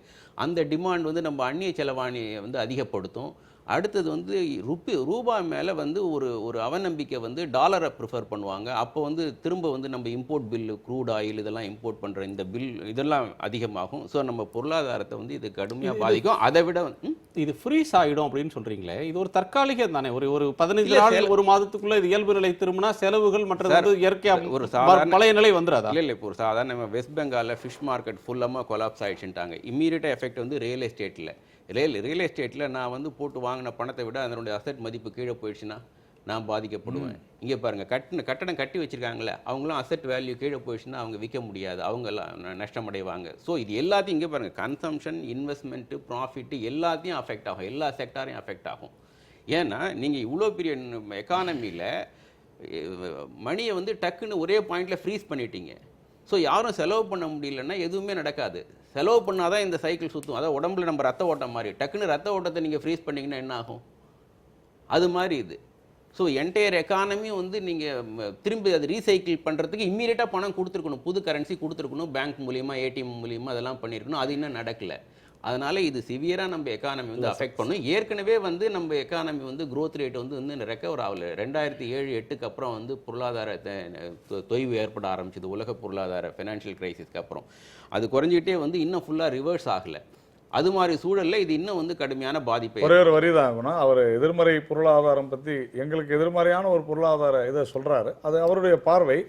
அந்த டிமாண்ட் வந்து நம்ம அந்நிய செலவாணியை வந்து அதிகப்படுத்தும். அடுத்தது வந்து ரூபாய் மேலே வந்து ஒரு அவநம்பிக்கை வந்து டாலரை ப்ரிஃபர் பண்ணுவாங்க. அப்போ வந்து திரும்ப வந்து நம்ம இம்போர்ட் பில்லு, க்ரூட் ஆயில் இதெல்லாம் இம்போர்ட் பண்ணுற இந்த பில் இதெல்லாம் அதிகமாகும். ஸோ நம்ம பொருளாதாரத்தை வந்து இது கடுமையாக பாதிக்கும். அதை விட இது ஃப்ரீஸ் ஆகிடும் அப்படின்னு சொல்றீங்களே, இது ஒரு தற்காலிகம் தானே? ஒரு 15 நாள் ஒரு மாதத்துக்குள்ள இது இயல்பு நிலை திரும்பினா செலவுகள் மற்றது வந்து இயற்கையாக ஒரு சாதாரண பழைய நிலை வந்துடாதா? இல்லை இப்போ ஒரு சாதாரண நம்ம வெஸ்ட் பெங்காலில் ஃபிஷ் மார்க்கெட் ஃபுல்லாக கொலாப்ஸ் ஆகிடுச்சுட்டாங்க. இம்மீடியட்டாக எஃபெக்ட் வந்து ரியல் எஸ்டேட்டில் நான் வந்து போட்டு வாங்கின பணத்தை விட அதனுடைய அசெட் மதிப்பு கீழே போயிடுச்சுன்னா நான் பாதிக்கப்படுவேன். இங்கே பாருங்கள், கட்டடம் கட்டி வச்சுருக்காங்களே அவங்களும் அசெட் வேல்யூ கீழே போயிடுச்சுன்னா அவங்க விற்க முடியாது, அவங்கெல்லாம் நஷ்டமடைவாங்க. ஸோ இது எல்லாத்தையும் இங்கே பாருங்கள், கன்சம்ஷன், இன்வெஸ்ட்மெண்ட்டு, ப்ராஃபிட்டு எல்லாத்தையும் அஃபெக்ட் ஆகும், எல்லா செக்டாரையும் அஃபெக்ட் ஆகும். ஏன்னா நீங்கள் இவ்வளோ பெரிய எக்கானமியில் மணியை வந்து டக்குன்னு ஒரே பாயிண்டில் ஃப்ரீஸ் பண்ணிட்டீங்க. ஸோ யாரும் செலவு பண்ண முடியலன்னா எதுவுமே நடக்காது. செலவு பண்ணால் தான் இந்த சைக்கிள் சுற்றும். அதாவது உடம்புல நம்ம ரத்த ஓட்டம் மாதிரி டக்குன்னு ரத்த ஓட்டத்தை நீங்கள் ஃப்ரீஸ் பண்ணிங்கன்னா என்ன ஆகும்? அது மாதிரி இது. ஸோ என்டையர் எக்கானமி வந்து நீங்கள் திரும்பி அது ரீசைக்கிள் பண்ணுறதுக்கு இம்மீடியட்டாக பணம் கொடுத்துருக்கணும், புது கரன்சி கொடுத்துருக்கணும், பேங்க் மூலியமாக, ஏடிஎம் மூலியமாக அதெல்லாம் பண்ணியிருக்கணும். அது இன்னும் நடக்கலை. அதனால் இது சிவியராக நம்ம எக்கானமி வந்து அஃபெக்ட் பண்ணும். ஏற்கனவே வந்து நம்ம எக்கானமி வந்து growth ரேட் வந்து இன்னும் ரெக்கவர் ஆகலை. 2007-08க்கு அப்புறம் வந்து பொருளாதார தொய்வு ஏற்பட ஆரம்பிச்சது, உலக பொருளாதார ஃபினான்ஷியல் கிரைசிஸ்க்கு அப்புறம். அது குறைஞ்சிக்கிட்டே வந்து இன்னும் ஃபுல்லாக ரிவர்ஸ் ஆகலை. அது மாதிரி சூழலில் இது இன்னும் வந்து கடுமையான பாதிப்பை. ஒரே ஒரு வரி தான் ஆகணும். அவர் எதிர்மறை பொருளாதாரம் பற்றி எங்களுக்கு எதிர்மறையான ஒரு பொருளாதார இதை சொல்கிறாரு, அது அவருடைய பார்வை.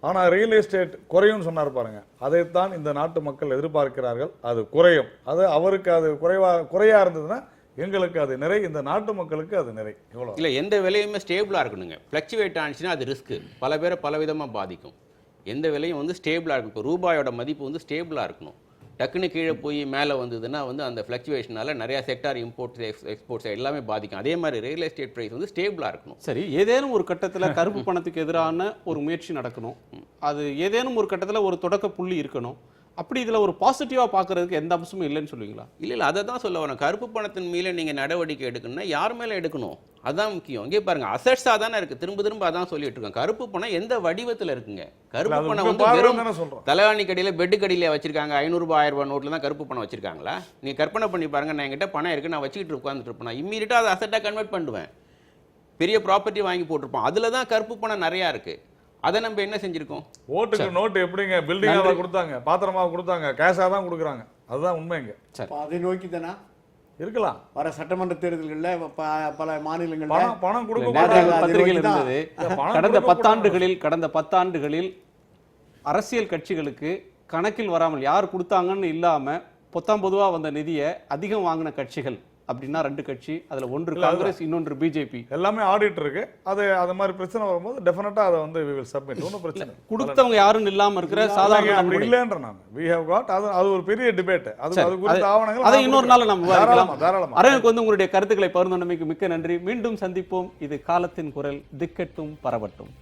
ஆனால் ரியல் எஸ்டேட் குறையும்னு சொன்னார் பாருங்க, அதைத்தான் இந்த நாட்டு மக்கள் எதிர்பார்க்கிறார்கள். அது குறையும். அது அவருக்கு அது குறையா இருந்ததுன்னா எங்களுக்கு அது நிறை, இந்த நாட்டு மக்களுக்கு அது நிறை. எவ்வளோ இல்லை, எந்த விலையுமே ஸ்டேபிளாக இருக்கணுங்க. ஃப்ளக்சுவேட் ஆனிச்சுன்னா அது ரிஸ்க்கு, பல பேரை பலவிதமாக பாதிக்கும். எந்த விலையும் வந்து ஸ்டேபிளாக இருக்கணும். இப்போ ரூபாயோட மதிப்பு வந்து ஸ்டேபிளாக இருக்கணும். டக்குன்னு கீழே போய் மேலே வந்ததுன்னா வந்து அந்த ஃப்ளக்சுவேஷனால நிறையா செக்டார் இம்போர்ட்ஸ் எக்ஸ்போர்ட்ஸ் எல்லாமே பாதிக்கும். அதே மாதிரி ரியல் எஸ்டேட் ப்ரைஸ் வந்து ஸ்டேபிளாக இருக்கணும். சரி, ஏதேனும் ஒரு கட்டத்தில் கருப்பு பணத்துக்கு எதிரான ஒரு முயற்சி நடக்கணும். அது ஏதேனும் ஒரு கட்டத்தில் ஒரு தொடக்க புள்ளி இருக்கணும். அப்படி இதில் ஒரு பாசிட்டிவாக பார்க்கறதுக்கு எந்த அம்சமும் இல்லைன்னு சொல்லுவீங்களா? இல்லை, அதை தான் சொல்ல வரேன். கருப்பு பணத்தின் மேலே நீங்கள் நடவடிக்கை எடுக்கணும்னா யார் மேலே எடுக்கணும்? அதுதான் முக்கியம். இங்கே பாருங்க, அசெட்ஸாக தானே இருக்குது. திரும்ப அதான் சொல்லிட்டு இருக்கோம். கருப்பு பணம் எந்த வடிவத்தில் இருக்குங்க? கருப்பு பணம் வந்து வெறும் தலைவாணி கடையில், பெட்டு கடையில் வச்சிருக்காங்க. 500 ரூபாய் 1000 ரூபாய் நோட்டில் தான் கருப்பு பணம் வச்சிருக்காங்களா? நீங்கள் கற்பனை பண்ணி பாருங்க, நான் என்கிட்ட பணம் இருக்குது, நான் வச்சுக்கிட்டு உட்காந்துட்டு இருப்பேன். நான் இம்மீடியட்டாக அதை அசெட்டாக கன்வெர்ட் பண்ணுவேன். பெரிய ப்ராப்பர்ட்டி வாங்கி போட்டிருப்போம். அதில் தான் கருப்பு பணம் நிறையா இருக்குது. அதை நம்ம என்ன செஞ்சிருக்கோம்? ஓட்டுக்கு நோட்டு எப்படிங்க பில்டிங்காக கொடுத்தாங்க, பாத்திரமாக கொடுத்தாங்க, கேஷாக தான் கொடுக்குறாங்க. அதுதான் உண்மைங்க. அதை நோக்கி தானே இருக்கலாம். வர சட்டமன்ற தேர்தல்களில் பல மாநிலங்களில் பணம் கொடுக்க பத்திரிகையில் இருந்தது. கடந்த 10 ஆண்டுகளில் அரசியல் கட்சிகளுக்கு கணக்கில் வராமல் யார் கொடுத்தாங்கன்னு இல்லாம பொதுவாக வந்த நிதியை அதிகம் வாங்கின கட்சிகள் அப்படின்னா 2 கட்சி. அதுல ஒன்று காங்கிரஸ், இன்னொன்று பிஜேபி. எல்லாமே ஆடிட் இருக்கு. அது மாதிரி பிரச்சனை வரும்போது டெஃபினட்டா அதை வந்து we will submit. ஒன்றும் பிரச்சனை கொடுத்தவங்க யாரும் இல்லாம இருக்கிற சாதாரண அப்படி இல்லைன்ற நான் we have got அது ஒரு பெரிய டிபேட். அது குறித்த ஆவணங்கள் அதை இன்னொரு நாள் நம்ம விவாதிக்கலாம். தாராளமா. அரவிந்த் வந்து உங்களுடைய கருத்துக்களை பகிர்ந்தமைக்கு மிக்க நன்றி. மீண்டும் சந்திப்போம். இது காலத்தின் குரல். திக்கெட்டும் பரவட்டும்.